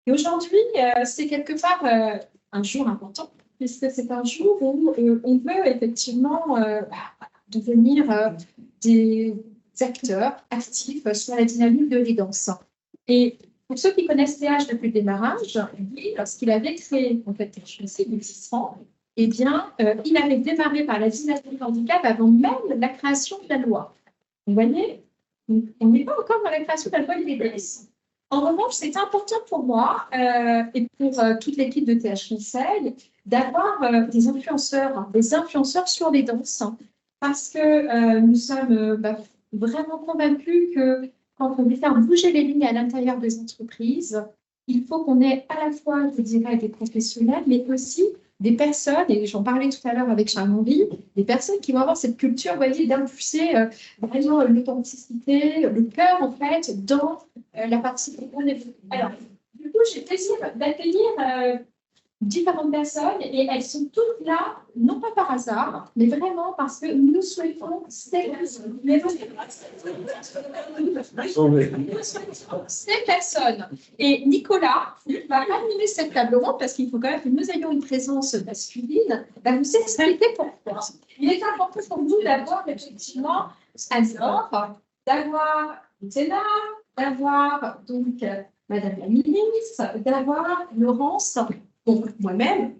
Et aujourd'hui, c'est quelque part un jour important, puisque c'est un jour où on peut effectivement devenir des acteurs actifs sur la dynamique de l'e-danse. Et pour ceux qui connaissent TH depuis le démarrage, lui, lorsqu'il avait créé en fait TH il y a 6 ans, eh bien, il avait démarré par la dynamique du handicap avant même la création de la loi. Vous voyez, on n'est pas encore dans la création de la loi de l'e-danse. En revanche, c'est important pour moi et pour toute l'équipe de TH Conseil d'avoir des influenceurs sur les danses, parce que nous sommes vraiment convaincus que quand on veut faire bouger les lignes à l'intérieur des entreprises, il faut qu'on ait à la fois, je dirais, des professionnels, mais aussi des personnes, et j'en parlais tout à l'heure avec Charles-Henri, des personnes qui vont avoir cette culture, vous voyez, d'impulser vraiment l'authenticité, le cœur, en fait, dans la partie. Alors, du coup, j'ai le plaisir d'accueillir différentes personnes et elles sont toutes là, non pas par hasard, mais vraiment parce que nous souhaitons ces personnes. Et Nicolas va animer cette table ronde parce qu'il faut quand même que nous ayons une présence masculine, va nous expliquer pourquoi. Il est important pour nous d'avoir effectivement Azor, d'avoir Zéna, d'avoir donc Madame la ministre, d'avoir Laurence, donc moi-même,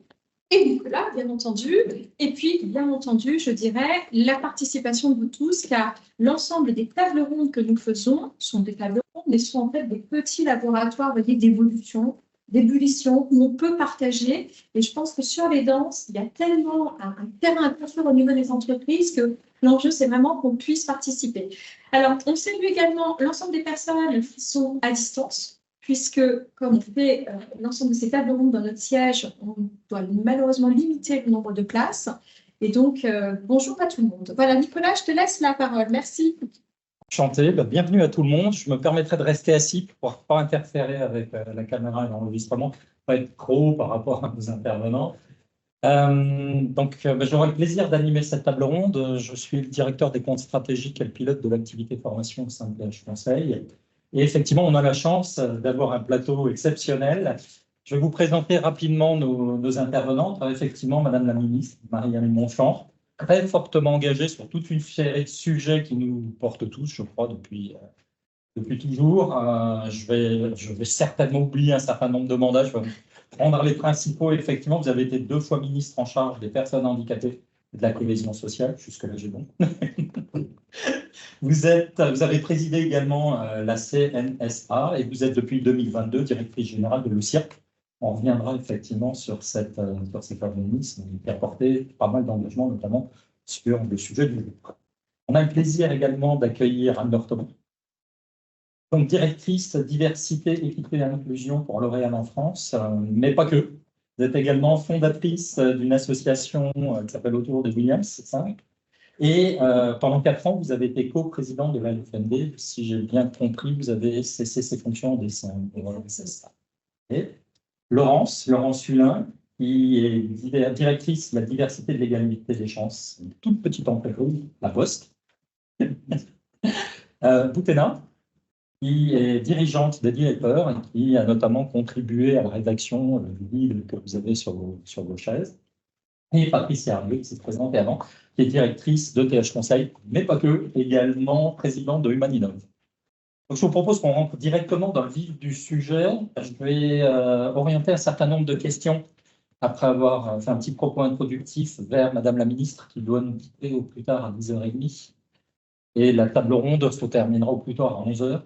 et Nicolas, bien entendu, et puis, bien entendu, je dirais, la participation de vous tous, car l'ensemble des tables rondes que nous faisons sont des tables rondes, mais sont en fait des petits laboratoires, vous voyez, d'évolution, d'ébullition, où on peut partager, et je pense que sur les danses, il y a tellement un terrain à construire au niveau des entreprises que l'enjeu, c'est vraiment qu'on puisse participer. Alors, on salue également l'ensemble des personnes qui sont à distance, puisque, comme on fait l'ensemble de ces tables rondes dans notre siège, on doit malheureusement limiter le nombre de places. Et donc, bonjour à tout le monde. Voilà, Nicolas, je te laisse la parole. Merci. Enchanté, bienvenue à tout le monde. Je me permettrai de rester assis pour ne pas interférer avec la caméra et l'enregistrement, pas être trop par rapport à nos intervenants. J'aurai le plaisir d'animer cette table ronde. Je suis le directeur des comptes stratégiques et le pilote de l'activité formation au sein de TH Conseil. Et effectivement, on a la chance d'avoir un plateau exceptionnel. Je vais vous présenter rapidement nos intervenantes. Effectivement, Madame la ministre, Marie-Amélie Montchamp, très fortement engagée sur toute une série de sujets qui nous portent tous, je crois, depuis toujours. Je vais certainement oublier un certain nombre de mandats. Je vais prendre les principaux. Effectivement, vous avez été 2 fois ministre en charge des personnes handicapées et de la cohésion sociale. Jusque-là, j'ai bon. Vous avez présidé également la CNSA et vous êtes depuis 2022 directrice générale de l'UCIRC. On reviendra effectivement sur cet organisme qui a porté pas mal d'engagement, notamment sur le sujet du jour. On a le plaisir également d'accueillir Anne-Laure Thomas, donc directrice diversité, équité et inclusion pour L'Oréal en France, mais pas que. Vous êtes également fondatrice d'une association qui s'appelle Autour de Williams, c'est ça ? Et pendant 4 ans, vous avez été co-président de la LFND. Si j'ai bien compris, vous avez cessé ses fonctions en décembre. C'est ça. Et Laurence Hulin, qui est directrice de la diversité de l'égalité des chances, une toute petite entreprise, La Poste. Boutena, qui est dirigeante des directeurs et qui a notamment contribué à la rédaction du livre que vous avez sur vos chaises. Et Patricia Hervieux, qui s'est présentée avant, qui est directrice de TH Conseil, mais pas que, également présidente de Humaninov. Donc, je vous propose qu'on rentre directement dans le vif du sujet. Je vais orienter un certain nombre de questions après avoir fait un petit propos introductif vers Madame la ministre, qui doit nous quitter au plus tard à 10h30. Et la table ronde se terminera au plus tard à 11h.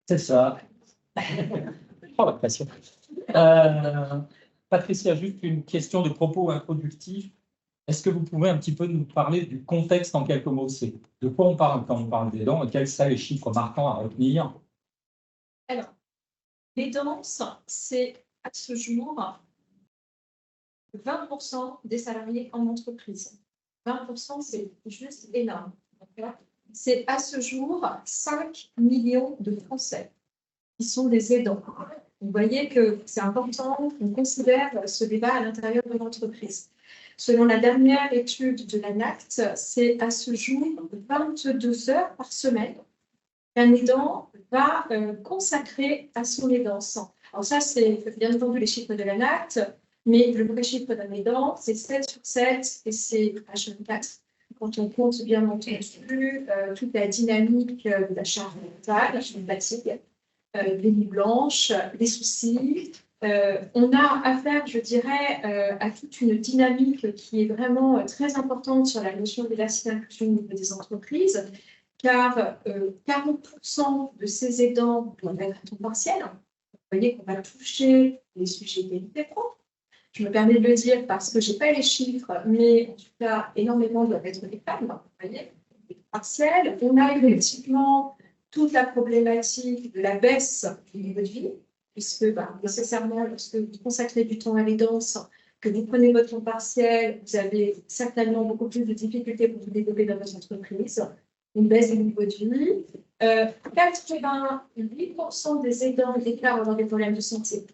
C'est ça. Oh, la pression. Patricia, juste une question de propos introductif. Est-ce que vous pouvez un petit peu nous parler du contexte en quelques mots? C'est de quoi on parle quand on parle des dents et quels sont les chiffres marquants à retenir? Alors, les danses, c'est à ce jour 20% des salariés en entreprise. 20%, c'est juste énorme. C'est à ce jour 5 millions de Français qui sont des aidants. Vous voyez que c'est important qu'on considère ce débat à l'intérieur de l'entreprise. Selon la dernière étude de l'ANACT, c'est à ce jour 22 heures par semaine qu'un aidant va consacrer à son aidance. Alors ça, c'est bien entendu les chiffres de l'ANACT, mais le vrai chiffre d'un aidant, c'est 7 sur 7 et c'est H24. Quand on compte bien entendu toute la dynamique de la charge mentale, la fatigue, les nuits blanches, les soucis. On a affaire, je dirais, à toute une dynamique qui est vraiment très importante sur la notion de diversité et inclusion au niveau des entreprises, car 40% de ces aidants doivent être à temps partiel. Vous voyez qu'on va toucher les sujets d'égalité pro. Je me permets de le dire parce que je n'ai pas les chiffres, mais en tout cas, énormément doivent être des femmes. Vous voyez, partiel. On a effectivement toute la problématique de la baisse du niveau de vie, puisque nécessairement, lorsque vous consacrez du temps à l'aidance, que vous prenez votre temps partiel, vous avez certainement beaucoup plus de difficultés pour vous développer dans votre entreprise, une baisse du niveau de vie. 88% des aidants déclarent avoir des problèmes de santé.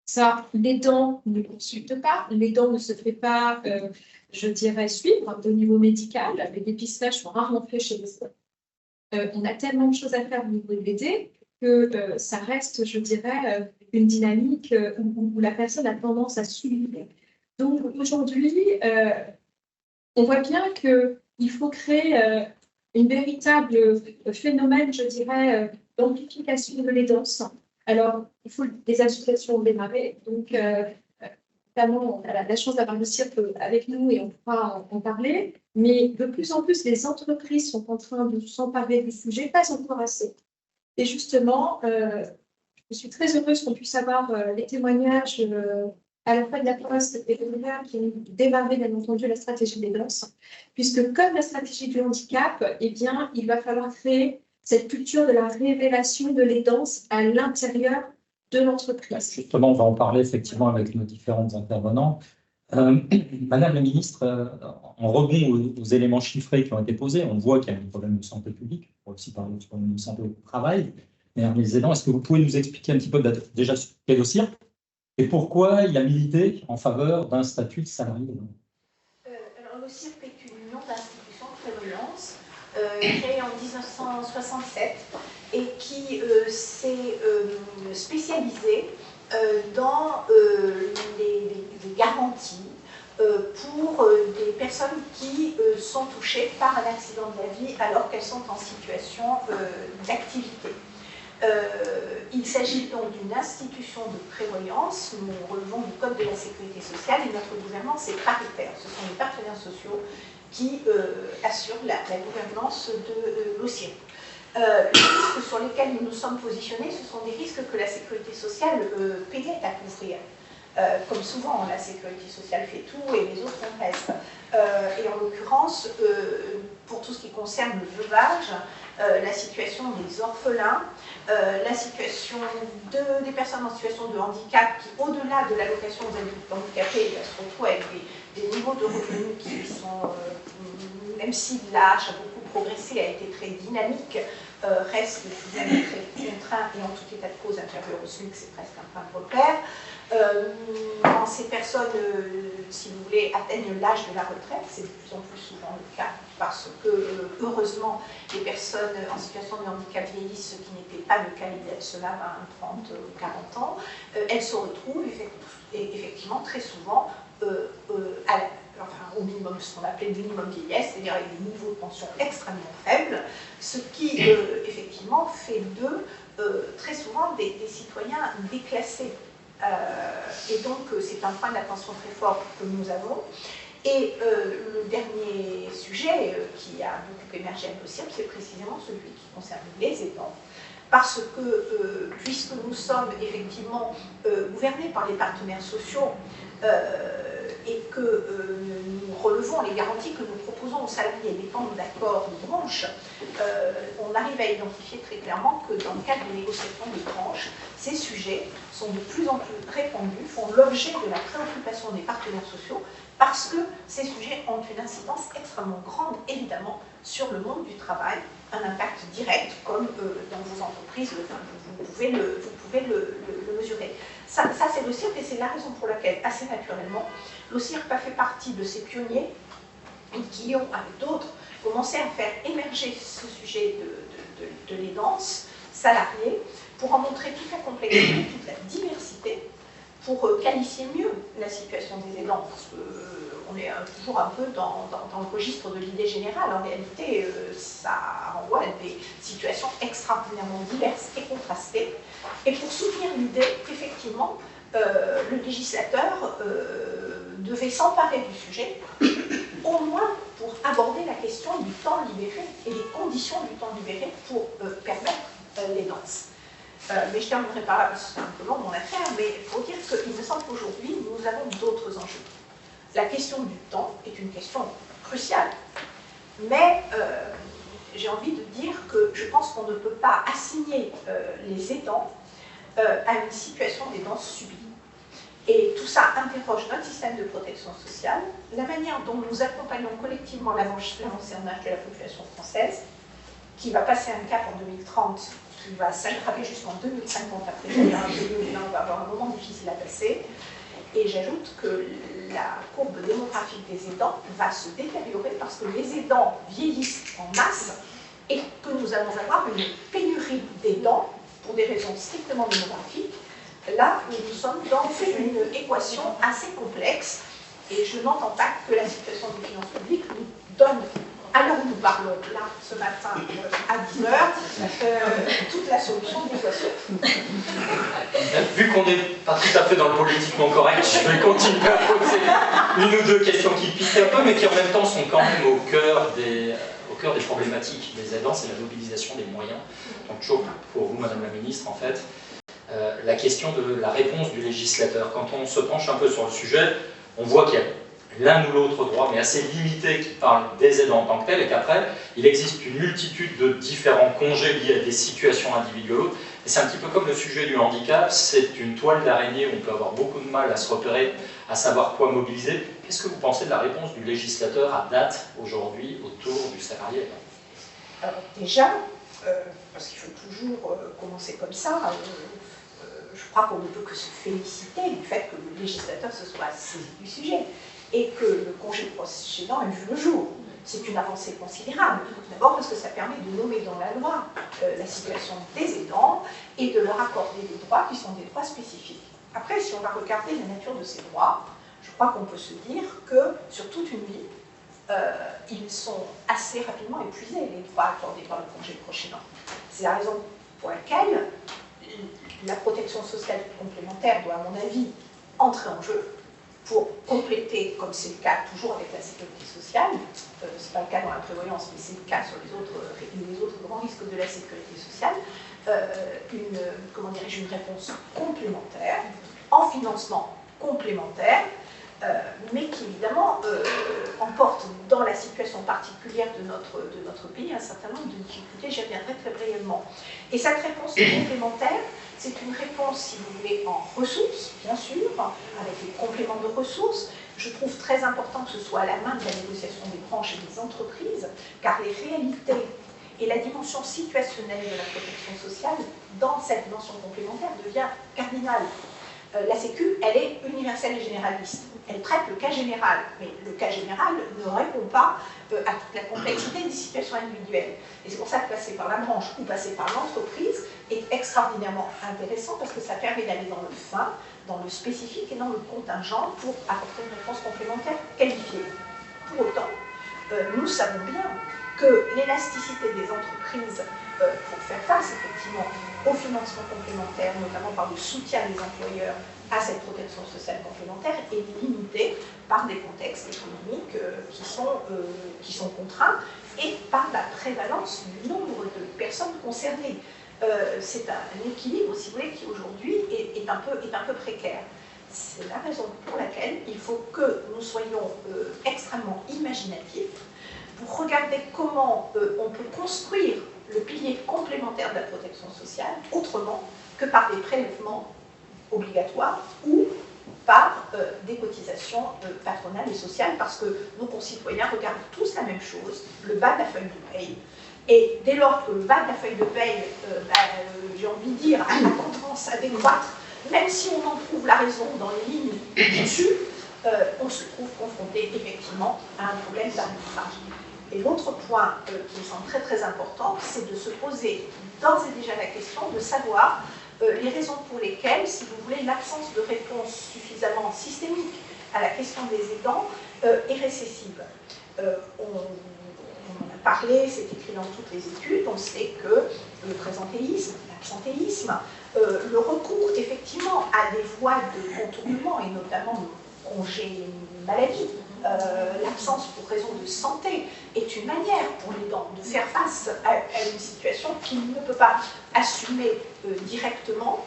Ça, l'aidant ne consulte pas, l'aidant ne se fait pas, je dirais, suivre au niveau médical. Les dépistages sont rarement faits chez les aidants. On a tellement de choses à faire au niveau de l'aider que ça reste, je dirais, une dynamique où la personne a tendance à subir. Donc aujourd'hui, on voit bien qu'il faut créer une véritable phénomène, je dirais, d'amplification de l'aidance. Alors, il faut des associations démarrer. Donc, notamment, on a la chance d'avoir le cirque avec nous et on pourra en parler. Mais de plus en plus, les entreprises sont en train de s'emparer du sujet, pas encore assez. Et justement, je suis très heureuse qu'on puisse avoir les témoignages à la fois de la Poste et de l'UNER qui ont démarré, bien entendu, la stratégie des danses, puisque comme la stratégie du handicap, eh bien, il va falloir créer cette culture de la révélation de l'aidance à l'intérieur de l'entreprise. Justement, on va en parler effectivement avec nos différents intervenants. Madame la ministre, en rebond aux éléments chiffrés qui ont été posés, on voit qu'il y a un problème de santé publique, on peut aussi parler de problème de santé au travail. Mais les aidants, est-ce que vous pouvez nous expliquer un petit peu déjà ce qu'est le CIRC et pourquoi il a milité en faveur d'un statut de salarié? Alors, le CIRC est une union d'institutions de prévoyance créée en 1967 et qui s'est spécialisée dans les garanties pour des personnes qui sont touchées par un accident de la vie alors qu'elles sont en situation d'activité. Il s'agit donc d'une institution de prévoyance. Nous relevons du Code de la sécurité sociale et notre gouvernance est paritaire. Ce sont les partenaires sociaux qui assurent la gouvernance de l'OCIRC. Les risques sur lesquels nous nous sommes positionnés, ce sont des risques que la sécurité sociale peinait à couvrir. Comme souvent, la sécurité sociale fait tout et les autres en restent. Et en l'occurrence, pour tout ce qui concerne le veuvage, la situation des orphelins, la situation des personnes en situation de handicap qui, au-delà de l'allocation aux adultes handicapés, se retrouvent avec des niveaux de revenus qui sont, même si l'âge a beaucoup progressé, a été très dynamique, reste très contraint et en tout état de cause inférieur au SMIC, c'est presque un point de repère. Quand ces personnes, si vous voulez, atteignent l'âge de la retraite, c'est de plus en plus souvent le cas parce que, heureusement, les personnes en situation de handicap vieillissent, ce qui n'était pas le cas il y a cela 20, 30, 40 ans, elles se retrouvent effectivement très souvent au minimum, ce qu'on appelait le minimum vieillesse, c'est-à-dire avec des niveaux de pension extrêmement faibles, ce qui effectivement fait d'eux très souvent des citoyens déclassés. Et donc, c'est un point d'attention très fort que nous avons. Et le dernier sujet qui a beaucoup émergé à l'OCIRC, c'est précisément celui qui concerne les aidants. Parce que, puisque nous sommes effectivement gouvernés par les partenaires sociaux et que nous relevons les garanties que nous proposons aux salariés dépendent d'accords de branche, on arrive à identifier très clairement que dans le cadre des négociations de branche, ces sujets sont de plus en plus répandus, font l'objet de la préoccupation des partenaires sociaux, parce que ces sujets ont une incidence extrêmement grande, évidemment, sur le monde du travail, un impact direct, comme dans vos entreprises, vous pouvez le mesurer. Ça c'est l'OCIRC, et c'est la raison pour laquelle, assez naturellement, l'OCIRC a fait partie de ces pionniers qui ont, avec d'autres, commencé à faire émerger ce sujet de l'aidance salariée, pour en montrer toute la complexité, toute la diversité, pour qualifier mieux la situation des aidants, parce qu'on est toujours un peu dans le registre de l'idée générale. En réalité, ça renvoie à des situations extraordinairement diverses et contrastées. Et pour soutenir l'idée qu'effectivement, le législateur devait s'emparer du sujet, au moins pour aborder la question du temps libéré et les conditions du temps libéré pour permettre l'aidance. Mais je terminerai par là, parce que c'est un peu long mon affaire, mais il faut dire qu'il me semble qu'aujourd'hui, nous avons d'autres enjeux. La question du temps est une question cruciale, mais j'ai envie de dire que je pense qu'on ne peut pas assigner les aidants à une situation d'aidance subie. Et tout ça interroge notre système de protection sociale, la manière dont nous accompagnons collectivement l'avancée en âge de la population française, qui va passer un cap en 2030, qui va s'aggraver jusqu'en 2050 après, d'ailleurs, on va avoir un moment difficile à passer. Et j'ajoute que la courbe démographique des aidants va se détériorer parce que les aidants vieillissent en masse et que nous allons avoir une pénurie d'aidants pour des raisons strictement démographiques. Là, nous sommes dans une équation assez complexe et je n'entends pas que la situation des finances publiques nous donne, à l'heure où nous parlons, là, ce matin, à 10h, toute la solution de l'équation. Vu qu'on n'est pas tout à fait dans le politiquement correct, je vais continuer à poser une ou deux questions qui piquent un peu, mais qui en même temps sont quand même au cœur des problématiques des aidants, c'est la mobilisation des moyens. Donc toujours pour vous, Madame la Ministre, en fait, la question de la réponse du législateur. Quand on se penche un peu sur le sujet, on voit qu'il y a l'un ou l'autre droit, mais assez limité, qui parle des aidants en tant que tel, et qu'après, il existe une multitude de différents congés liés à des situations individuelles. Et c'est un petit peu comme le sujet du handicap, c'est une toile d'araignée où on peut avoir beaucoup de mal à se repérer, à savoir quoi mobiliser. Qu'est-ce que vous pensez de la réponse du législateur à date, aujourd'hui, autour du salarié? Alors déjà, parce qu'il faut toujours commencer comme ça, je crois qu'on ne peut que se féliciter du fait que le législateur se soit saisi du sujet et que le congé de proche aidant ait vu le jour. C'est une avancée considérable. D'abord parce que ça permet de nommer dans la loi la situation des aidants et de leur accorder des droits qui sont des droits spécifiques. Après, si on va regarder la nature de ces droits, je crois qu'on peut se dire que sur toute une vie, ils sont assez rapidement épuisés, les droits accordés par le congé de proche aidant. C'est la raison pour laquelle la protection sociale complémentaire doit, à mon avis, entrer en jeu pour compléter, comme c'est le cas toujours avec la sécurité sociale, ce n'est pas le cas dans la prévoyance, mais c'est le cas sur les autres grands risques de la sécurité sociale, une réponse complémentaire, en financement complémentaire, mais qui évidemment emporte dans la situation particulière de notre pays un certain nombre de difficultés, j'y reviendrai très brièvement. Et cette réponse complémentaire, c'est une réponse, si vous voulez, en ressources, bien sûr, avec les compléments de ressources. Je trouve très important que ce soit à la main de la négociation des branches et des entreprises, car les réalités et la dimension situationnelle de la protection sociale, dans cette dimension complémentaire, devient cardinale. La Sécu, elle est universelle et généraliste. Elle traite le cas général, mais le cas général ne répond pas à toute la complexité des situations individuelles. Et c'est pour ça que passer par la branche ou passer par l'entreprise est extraordinairement intéressant parce que ça permet d'aller dans le fin, dans le spécifique et dans le contingent pour apporter une réponse complémentaire qualifiée. Pour autant, nous savons bien que l'élasticité des entreprises pour faire face effectivement au financement complémentaire, notamment par le soutien des employeurs à cette protection sociale complémentaire, est limitée par des contextes économiques qui sont contraints et par la prévalence du nombre de personnes concernées. C'est un équilibre, si vous voulez, qui aujourd'hui est un peu précaire. C'est la raison pour laquelle il faut que nous soyons extrêmement imaginatifs pour regarder comment on peut construire le pilier complémentaire de la protection sociale autrement que par des prélèvements obligatoires ou par des cotisations patronales et sociales, parce que nos concitoyens regardent tous la même chose, le bas de la feuille de paye. Et dès lors que le bas de la feuille de paye, j'ai envie de dire, a tendance à décroître, même si on en trouve la raison dans les lignes du dessus, on se trouve confronté effectivement à un problème d'arbitrage. Et l'autre point qui me semble très très important, c'est de se poser d'ores et déjà la question de savoir les raisons pour lesquelles, si vous voulez, l'absence de réponse suffisamment systémique à la question des aidants est récessive. On en a parlé, c'est écrit dans toutes les études, on sait que le présentéisme, l'absentéisme, le recours effectivement à des voies de contournement, et notamment le congé maladie, l'absence pour raison de santé, est une manière pour l'aidant de faire face à une situation qu'il ne peut pas assumer directement.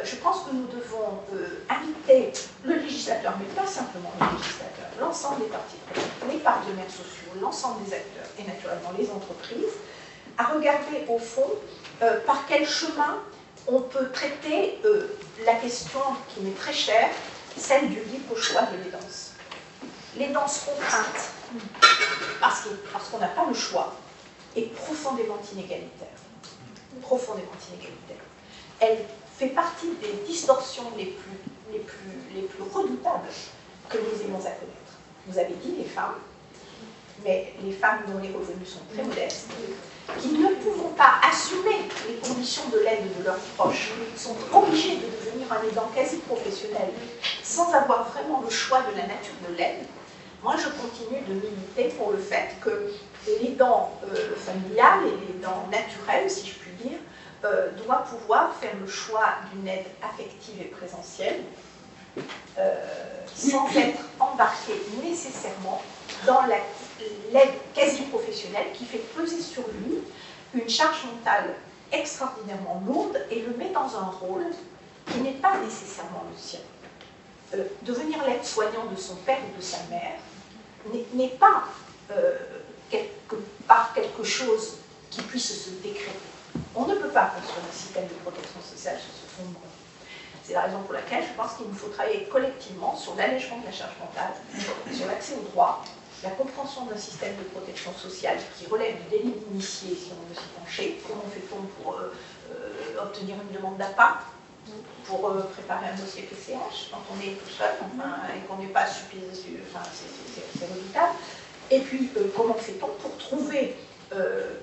Je pense que nous devons inviter le législateur, mais pas simplement le législateur, l'ensemble des parties prenantes, les partenaires sociaux, l'ensemble des acteurs et naturellement les entreprises, à regarder au fond par quel chemin on peut traiter la question qui m'est très chère, celle du libre choix de l'aidance. L'aidance contrainte, parce qu'on n'a pas le choix, est profondément inégalitaire. Profondément inégalitaire. Elle fait partie des distorsions les plus redoutables que nous ayons à connaître. Vous avez dit les femmes, mais les femmes dont les revenus sont très modestes, qui ne pouvant pas assumer les conditions de l'aide de leurs proches, sont obligées de devenir un aidant quasi professionnel sans avoir vraiment le choix de la nature de l'aide. Moi, je continue de militer pour le fait que l'aidant familial et l'aidant naturel, si je puis dire, doit pouvoir faire le choix d'une aide affective et présentielle sans être embarqué nécessairement dans l'aide quasi professionnelle qui fait peser sur lui une charge mentale extraordinairement lourde et le met dans un rôle qui n'est pas nécessairement le sien. Devenir l'aide-soignant de son père ou de sa mère n'est pas quelque chose qui puisse se décréter. On ne peut pas construire un système de protection sociale sur ce fondement. C'est la raison pour laquelle je pense qu'il nous faut travailler collectivement sur l'allègement de la charge mentale, sur l'accès aux droits, la compréhension d'un système de protection sociale qui relève du délit d'initié, si on veut s'y pencher. Comment fait-on pour obtenir une demande d'APA, pour préparer un dossier PCH quand on est tout seul, et qu'on n'est pas suffisamment, c'est redoutable. Et puis, comment fait-on pour trouver,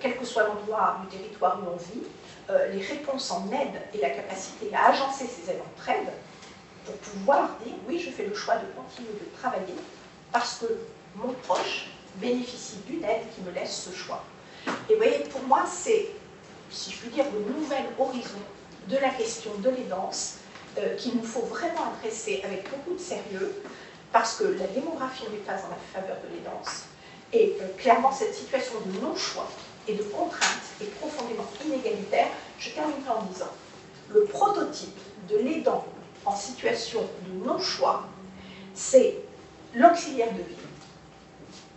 quel que soit l'endroit du territoire où on vit, les réponses en aide et la capacité à agencer ces aides entre aides pour pouvoir dire oui, je fais le choix de continuer de travailler parce que mon proche bénéficie d'une aide qui me laisse ce choix. Et vous voyez, pour moi, c'est, si je puis dire, le nouvel horizon de la question de l'aidance qu'il nous faut vraiment adresser avec beaucoup de sérieux parce que la démographie n'est pas en la faveur de l'aidance et clairement cette situation de non-choix et de contrainte est profondément inégalitaire. Je terminerai en disant le prototype de l'aidant en situation de non-choix, c'est l'auxiliaire de vie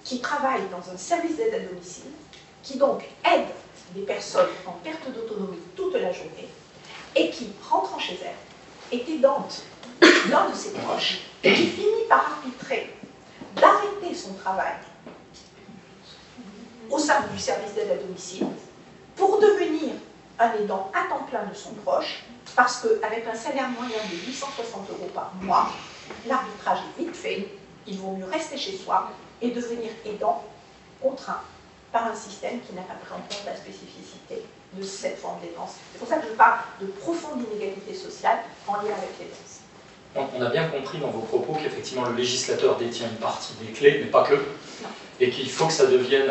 qui travaille dans un service d'aide à domicile, qui donc aide des personnes en perte d'autonomie toute la journée et qui, rentrant chez elle, est aidante d'un de ses proches et qui finit par arbitrer d'arrêter son travail au sein du service d'aide à domicile pour devenir un aidant à temps plein de son proche parce qu'avec un salaire moyen de 860 € par mois, l'arbitrage est vite fait, il vaut mieux rester chez soi et devenir aidant contraint par un système qui n'a pas pris en compte la spécificité de cette forme d'aidance. C'est pour ça que je parle de profonde inégalité sociale en lien avec l'aidance. On a bien compris dans vos propos qu'effectivement le législateur détient une partie des clés, mais pas que, et qu'il faut que ça devienne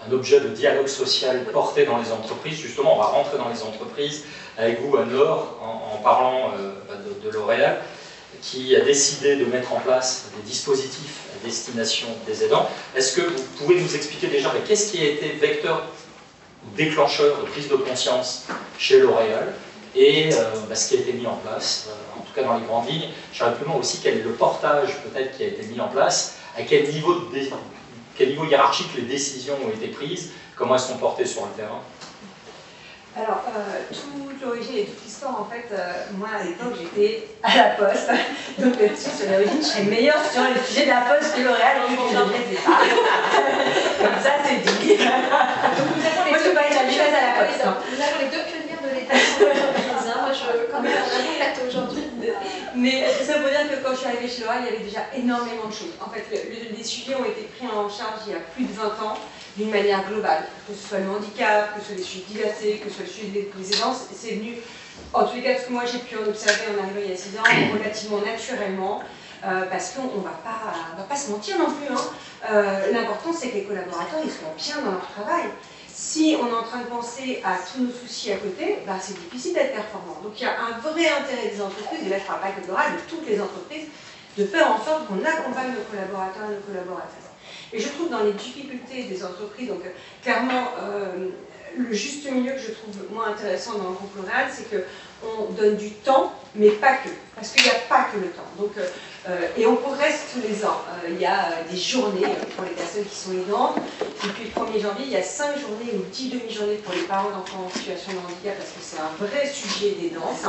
un objet de dialogue social porté dans les entreprises. Justement, on va rentrer dans les entreprises avec vous, Anne-Laure, en parlant de L'Oréal, qui a décidé de mettre en place des dispositifs à destination des aidants. Est-ce que vous pouvez nous expliquer déjà qu'est-ce qui a été vecteur ou déclencheur de prise de conscience chez L'Oréal et ce qui a été mis en place, en tout cas dans les grandes lignes. J'aimerais plus loin aussi quel est le portage peut-être qui a été mis en place, à quel niveau hiérarchique les décisions ont été prises, comment elles sont portées sur le terrain. Alors, toute l'origine et toute l'histoire, en fait, moi à l'époque j'étais à la Poste, donc sur l'origine je serais meilleure sur le sujet de la Poste que L'Oréal, donc je ne sais pas. Comme ça c'est dit. Moi je ne peux pas être habituée à la Poste. Nous avons les deux pionnières de l'État sur l'entreprise. Moi, quand même, on a un plateau aujourd'hui. Mais ça veut dire que quand je suis arrivée chez L'Oréal, il y avait déjà énormément de choses. En fait, les sujets ont été pris en charge il y a plus de 20 ans, d'une manière globale. Que ce soit le handicap, que ce soit les sujets de diversité, que ce soit le sujet des aidants, c'est venu, en tous les cas, ce que moi j'ai pu en observer en arrivant il y a 6 ans, relativement naturellement. Parce qu'on ne va pas se mentir non plus. L'important, c'est que les collaborateurs ils soient bien dans leur travail. Si on est en train de penser à tous nos soucis à côté, c'est difficile d'être performant. Donc il y a un vrai intérêt des entreprises, et là je ne parle pas que de L'Oréal, de toutes les entreprises, de faire en sorte qu'on accompagne nos collaborateurs et nos collaboratrices. Et je trouve dans les difficultés des entreprises, donc clairement, le juste milieu que je trouve moins intéressant dans le groupe L'Oréal, c'est qu'on donne du temps, mais pas que. Parce qu'il n'y a pas que le temps. Donc, et on progresse tous les ans. Il y a des journées pour les personnes qui sont aidantes. Depuis le 1er janvier, il y a 5 journées ou 10 demi-journées pour les parents d'enfants en situation de handicap, parce que c'est un vrai sujet d'aidance.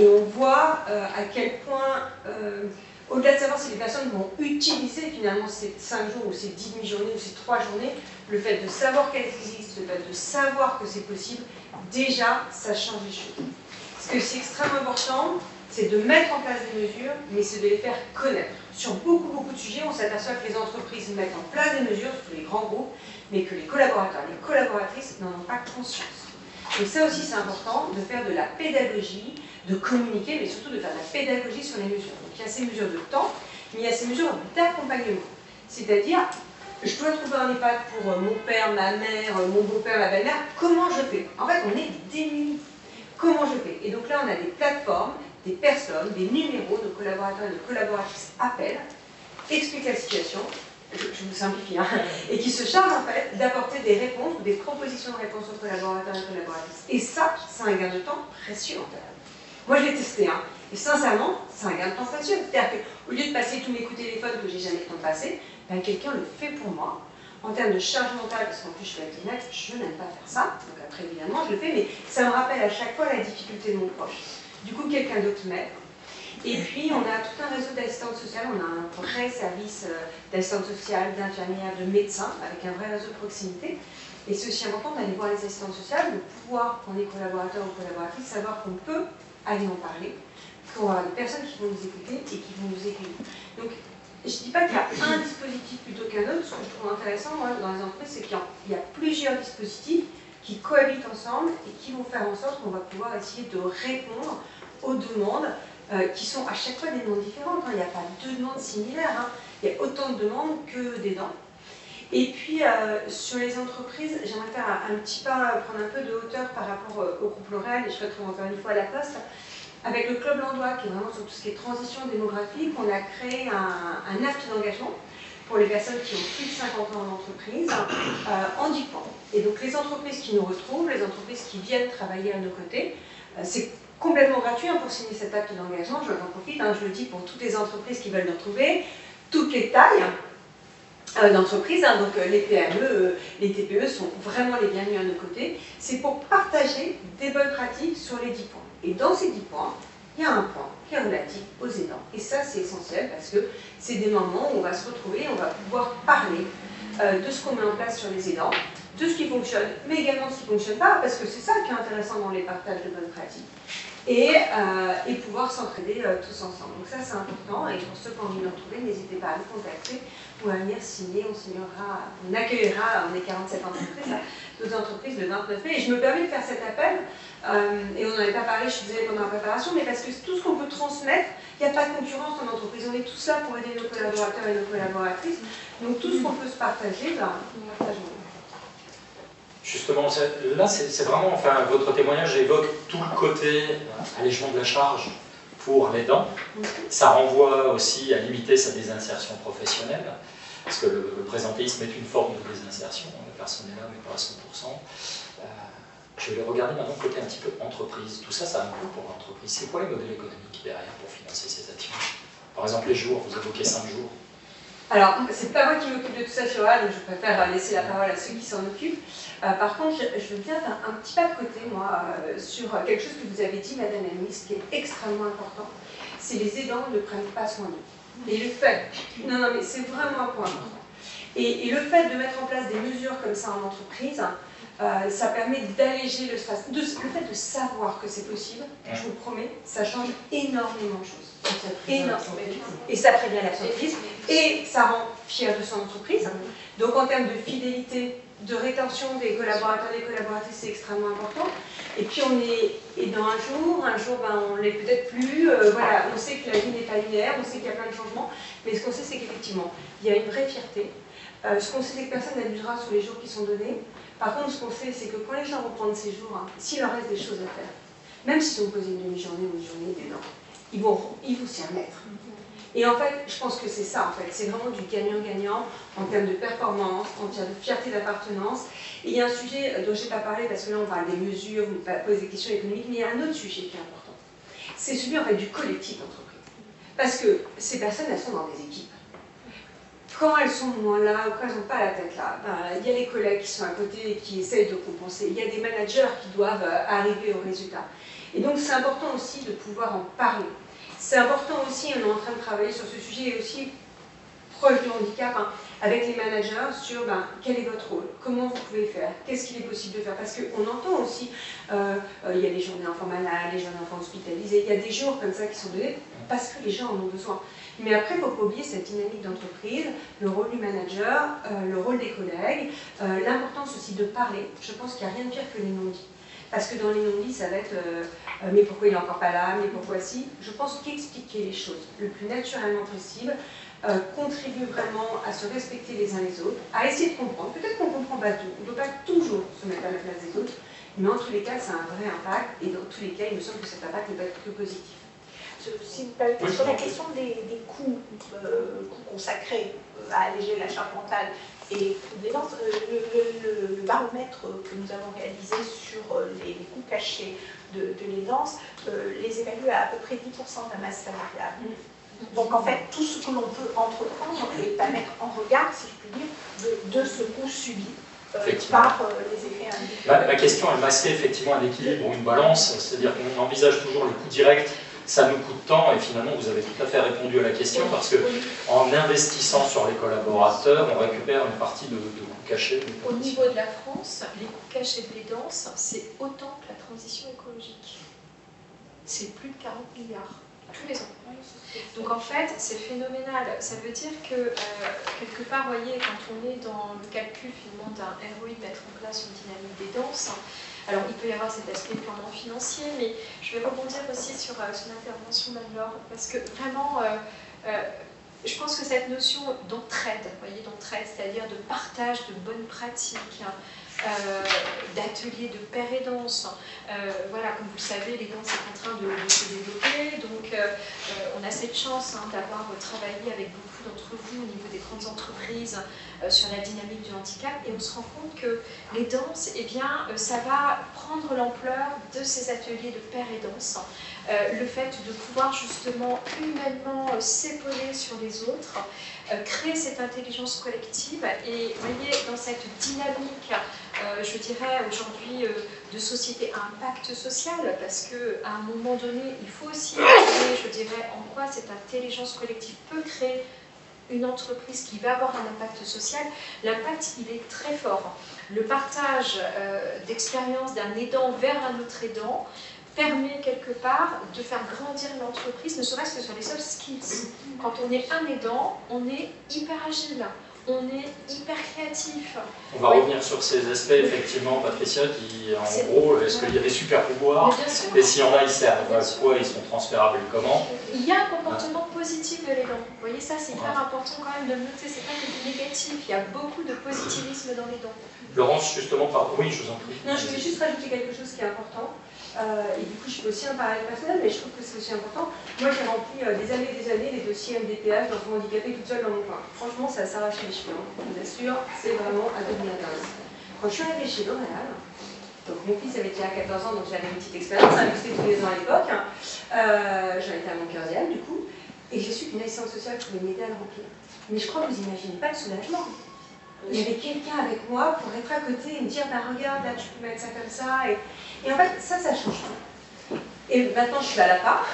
Et on voit à quel point, au-delà de savoir si les personnes vont utiliser finalement ces 5 jours ou ces 10 demi-journées ou ces 3 journées, le fait de savoir qu'elles existent, le fait de savoir que c'est possible, déjà, ça change les choses. Ce que c'est extrêmement important, c'est de mettre en place des mesures, mais c'est de les faire connaître. Sur beaucoup de sujets, on s'aperçoit que les entreprises mettent en place des mesures, surtout les grands groupes, mais que les collaborateurs, les collaboratrices n'en ont pas conscience. Et ça aussi, c'est important de faire de la pédagogie, de communiquer, mais surtout de faire de la pédagogie sur les mesures. Donc il y a ces mesures de temps, mais il y a ces mesures d'accompagnement. C'est-à-dire, je dois trouver un EHPAD pour mon père, ma mère, mon beau-père, ma belle-mère, comment je fais? En fait, on est démunis. Comment je fais? Et donc là, on a des plateformes, des personnes, des numéros, nos collaborateurs et nos collaboratrices appellent, expliquent la situation, je vous simplifie, et qui se chargent en fait d'apporter des réponses ou des propositions de réponses aux collaborateurs et collaboratrices. Et ça, c'est un gain de temps précieux en fait. Moi, je l'ai testé, et sincèrement, c'est un gain de temps précieux. C'est-à-dire qu'au lieu de passer tous mes coups de téléphone que j'ai jamais le temps de passer, quelqu'un le fait pour moi. En termes de charge mentale, parce qu'en plus je suis honnête, je n'aime pas faire ça, donc après évidemment je le fais, mais ça me rappelle à chaque fois la difficulté de mon proche. Du coup, quelqu'un d'autre m'aide. Et puis, on a tout un réseau d'assistantes sociales, on a un vrai service d'assistantes sociales, d'infirmières, de médecins, avec un vrai réseau de proximité. Et c'est aussi important d'aller voir les assistantes sociales, de pouvoir, quand on est collaborateur ou collaboratrice, savoir qu'on peut aller en parler, qu'on va avoir des personnes qui vont nous écouter et qui vont nous aiguiller. Donc, je ne dis pas qu'il y a un dispositif plutôt qu'un autre. Ce que je trouve intéressant moi, dans les entreprises, c'est qu'il y a plusieurs dispositifs qui cohabitent ensemble et qui vont faire en sorte qu'on va pouvoir essayer de répondre aux demandes qui sont à chaque fois des demandes différentes. Il n'y a pas deux demandes similaires. Il y a autant de demandes que d'aidants. Et puis, sur les entreprises, j'aimerais faire un petit pas, prendre un peu de hauteur par rapport au groupe L'Oréal, et je retrouve encore une fois la Poste. Avec le Club Landois, qui est vraiment sur tout ce qui est transition démographique, on a créé un acte d'engagement pour les personnes qui ont plus de 50 ans en entreprise, en 10 points. Et donc les entreprises qui nous retrouvent, les entreprises qui viennent travailler à nos côtés, c'est complètement gratuit pour signer cet acte d'engagement. Je en profite, je le dis pour toutes les entreprises qui veulent nous retrouver, toutes les tailles d'entreprises, donc les PME, les TPE sont vraiment les bienvenus à nos côtés. C'est pour partager des bonnes pratiques sur les 10 points. Et dans ces 10 points, il y a un point qui est relatif aux aidants. Et ça, c'est essentiel parce que c'est des moments où on va se retrouver, on va pouvoir parler de ce qu'on met en place sur les aidants, de ce qui fonctionne, mais également de ce qui ne fonctionne pas, parce que c'est ça qui est intéressant dans les partages de bonnes pratiques. Et pouvoir s'entraider tous ensemble. Donc ça, c'est important. Et pour ceux qui ont envie de nous retrouver, n'hésitez pas à nous contacter ou à venir signer. On accueillera, on est 47 entreprises, d'autres entreprises le 29 mai. Et je me permets de faire cet appel, et on n'en avait pas parlé, je suis désolée, pendant la préparation, mais parce que tout ce qu'on peut transmettre, il n'y a pas de concurrence en entreprise. On est tous là pour aider nos collaborateurs et nos collaboratrices. Donc tout ce qu'on peut se partager, nous partageons. Justement, là, c'est vraiment, votre témoignage évoque tout le côté allègement de la charge pour l'aidant. Ça renvoie aussi à limiter sa désinsertion professionnelle, parce que le présentéisme est une forme de désinsertion. La personne est là, mais pas à 100%. Je vais regarder maintenant côté un petit peu entreprise. Tout ça, ça a un coût pour l'entreprise. C'est quoi les modèles économiques derrière pour financer ces actions? Par exemple, les jours, vous évoquez 5 jours. Alors, c'est pas moi qui m'occupe de tout ça sur A, donc je préfère laisser la parole à ceux qui s'en occupent. Par contre, je veux bien faire un petit pas de côté, moi, sur quelque chose que vous avez dit, Madame la Ministre, qui est extrêmement important. C'est les aidants ne prennent pas soin d'eux. Et le fait, non, mais c'est vraiment un point important. Et le fait de mettre en place des mesures comme ça en entreprise, Ça permet d'alléger le stress. Le fait de savoir que c'est possible, je vous promets, ça change énormément de choses. Énormément. Et ça prévient l'absentéisme. Et ça rend fier de son entreprise. Donc en termes de fidélité, de rétention des collaborateurs et des collaboratrices, c'est extrêmement important. Et puis dans un jour on ne l'est peut-être plus. Voilà, on sait que la vie n'est pas linéaire, on sait qu'il y a plein de changements. Mais ce qu'on sait, c'est qu'effectivement, il y a une vraie fierté. Ce qu'on sait, c'est que personne n'abusera sur les jours qui sont donnés. Par contre, ce qu'on sait, c'est que quand les gens vont prendre ces jours, s'il leur reste des choses à faire, même s'ils ont posé une demi-journée ou une journée dedans, ils vont s'y remettre. Et en fait, je pense que c'est ça, en fait. C'est vraiment du gagnant-gagnant en termes de performance, en termes de fierté d'appartenance. Et il y a un sujet dont je n'ai pas parlé, parce que là, on parle des mesures, vous posez des questions économiques, mais il y a un autre sujet qui est important. C'est celui, en fait, du collectif d'entreprise. Parce que ces personnes, elles sont dans des équipes. Quand elles sont moins là, ou quand elles n'ont pas la tête là, il y a les collègues qui sont à côté et qui essayent de compenser. Il y a des managers qui doivent arriver au résultat. Et donc, c'est important aussi de pouvoir en parler. C'est important aussi, on est en train de travailler sur ce sujet et aussi proche du handicap, avec les managers sur quel est votre rôle, comment vous pouvez faire, qu'est-ce qu'il est possible de faire. Parce qu'on entend aussi, il y a les journées enfants malades, les journées enfants hospitalisés, il y a des jours comme ça qui sont donnés parce que les gens en ont besoin. Mais après, il ne faut pas oublier cette dynamique d'entreprise, le rôle du manager, le rôle des collègues, l'importance aussi de parler. Je pense qu'il n'y a rien de pire que les non-dits. Parce que dans les non-dits, ça va être mais pourquoi il n'est encore pas là, mais pourquoi si. Je pense qu'expliquer les choses le plus naturellement possible contribue vraiment à se respecter les uns les autres, à essayer de comprendre. Peut-être qu'on ne comprend pas tout, on ne peut pas toujours se mettre à la place des autres, mais en tous les cas, ça a un vrai impact, et dans tous les cas, il me semble que cet impact ne peut être que positif. Si vous permettez, sur la question des coûts consacrés à alléger la charge mentale et l'aidance, le baromètre que nous avons réalisé sur les coûts cachés de l'aidance les évalue à peu près 10% de la masse salariale. Donc en fait, tout ce que l'on peut entreprendre est à mettre en regard, si je puis dire, de ce coût subi par les effets induits. La question, elle masquait effectivement un équilibre ou une balance, c'est-à-dire qu'on envisage toujours le coût direct, ça nous coûte tant, et finalement vous avez tout à fait répondu à la question, parce qu'en investissant sur les collaborateurs, on récupère une partie de coûts cachés. Au niveau de la France, les coûts cachés de l'aidance, c'est autant que la transition écologique. C'est plus de 40 milliards, tous les ans. Donc en fait, c'est phénoménal. Ça veut dire que, quelque part, vous voyez, quand on est dans le calcul finalement d'un ROI, mettre en place une dynamique d'aidance, alors il peut y avoir cet aspect purement financier, mais je vais rebondir aussi sur l'intervention d'Anne-Laure, parce que vraiment, je pense que cette notion d'entraide, vous voyez, d'entraide, c'est-à-dire de partage de bonnes pratiques, d'ateliers de pair et danse. Voilà, comme vous le savez, les danses est en train de se développer, donc on a cette chance d'avoir travaillé avec beaucoup d'entre vous au niveau des grandes entreprises sur la dynamique du handicap, et on se rend compte que les danses, eh bien, ça va prendre l'ampleur de ces ateliers de pair et danse. Le fait de pouvoir justement humainement s'épauler sur les autres, créer cette intelligence collective, et vous voyez, dans cette dynamique, je dirais aujourd'hui, de société à impact social, parce qu'à un moment donné, il faut aussi imaginer, je dirais, en quoi cette intelligence collective peut créer une entreprise qui va avoir un impact social. L'impact, il est très fort. Le partage d'expérience d'un aidant vers un autre aidant permet quelque part de faire grandir l'entreprise, ne serait-ce que sur les soft skills. Quand on est un aidant, on est hyper agile, on est hyper créatif. On va revenir sur ces aspects, effectivement, Patricia, qui, en gros, est-ce qu'il y a des super pouvoirs? Et s'il y en a, ils servent à quoi? Ils sont transférables comment? Il y a un comportement positif de l'aidant. Vous voyez, ça, c'est hyper important quand même de noter. C'est pas que du négatif, il y a beaucoup de positivisme dans l'aidant. Laurence, justement, oui, je vous en prie. Non, je voulais juste rajouter quelque chose qui est important. Et du coup, je fais aussi un parallèle personnel, mais je trouve que c'est aussi important. Moi, j'ai rempli des années les dossiers MDPH d'enfants handicapés toute seule dans mon coin. Franchement, ça s'arrache les cheveux, je vous assure, c'est vraiment à devenir dingue. Quand je suis arrivée chez L'Oréal, donc mon fils avait déjà 14 ans, donc j'avais une petite expérience, c'était tous les ans à l'époque. J'en étais à mon 15e, du coup, et j'ai su qu'une assistante sociale pouvait m'aider à le remplir. Mais je crois que vous n'imaginez pas le soulagement. Il y avait quelqu'un avec moi pour être à côté et me dire regarde, là tu peux mettre ça comme ça. Et en fait, ça change tout. Et maintenant, je suis à la part.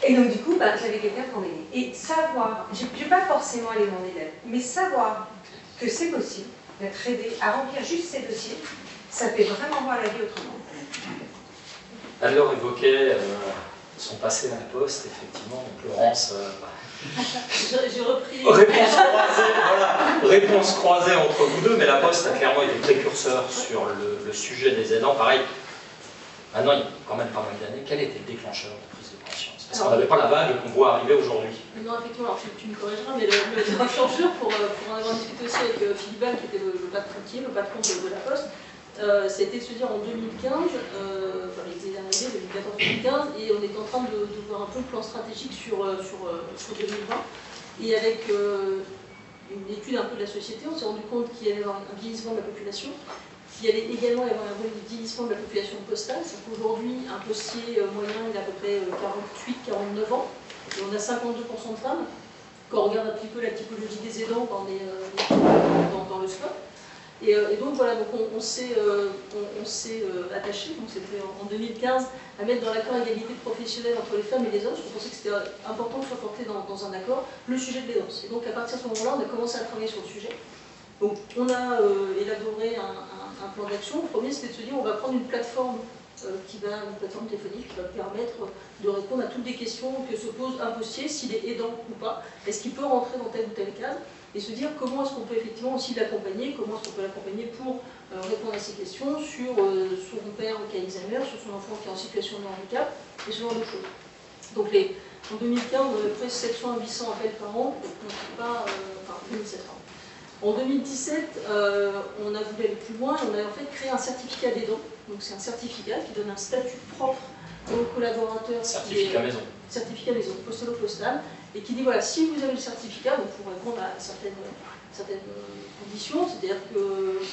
Et donc, du coup, j'avais quelqu'un pour m'aider. Et savoir, je ne vais pas forcément aller demander d'aide, mais savoir que c'est possible d'être aidé à remplir juste ces dossiers, ça fait vraiment voir la vie autrement. Alors évoquait son passé à la Poste, effectivement, donc Laurence. J'ai repris. Réponse croisée entre vous deux, mais la Poste a clairement été précurseur sur le sujet des aidants. Pareil, maintenant il y a quand même pas mal d'années, quel était le déclencheur de prise de conscience? Parce qu'on n'avait pas la vague qu'on voit arriver aujourd'hui. Non, effectivement, alors tu me corrigeras, mais le déclencheur, pour en avoir discuté aussi avec Philippe Ball, qui était le patron de la Poste, c'était de se dire en 2015, il était arrivé 2014-2015, et on était en train de voir un peu le plan stratégique sur 2020. Et avec une étude un peu de la société, on s'est rendu compte qu'il y allait y avoir un vieillissement de la population, qu'il y allait également y avoir un vieillissement de la population postale. C'est qu'aujourd'hui, un postier moyen, il a à peu près 48-49 ans, et on a 52% de femmes. Quand on regarde un petit peu la typologie des aidants quand on est dans le scope. Et donc voilà, donc on s'est attaché, donc c'était en 2015, à mettre dans l'accord égalité professionnelle entre les femmes et les hommes, parce qu'on pensait que c'était important que soit porté dans un accord le sujet de l'aidance. Et donc à partir de ce moment-là, on a commencé à travailler sur le sujet. Donc on a élaboré un plan d'action. Le premier, c'était de se dire on va prendre une plateforme une plateforme téléphonique qui va permettre de répondre à toutes les questions que se pose un postier, s'il est aidant ou pas, est-ce qu'il peut rentrer dans telle ou telle case, et se dire comment est-ce qu'on peut effectivement aussi l'accompagner, comment est-ce qu'on peut l'accompagner pour répondre à ces questions sur son père qui a Alzheimer, sur son enfant qui est en situation de handicap, et ce genre de choses. Donc en 2015, on avait près 700 à 800 appels par an, donc on ne pas, enfin 2700. En 2017, on a voulu aller plus loin, et on a en fait créé un certificat d'aidant. Donc c'est un certificat qui donne un statut propre aux collaborateurs. Certificat maison. Certificat maison, postal, et qui dit voilà, si vous avez le certificat, donc pour répondre à certaines conditions, c'est-à-dire que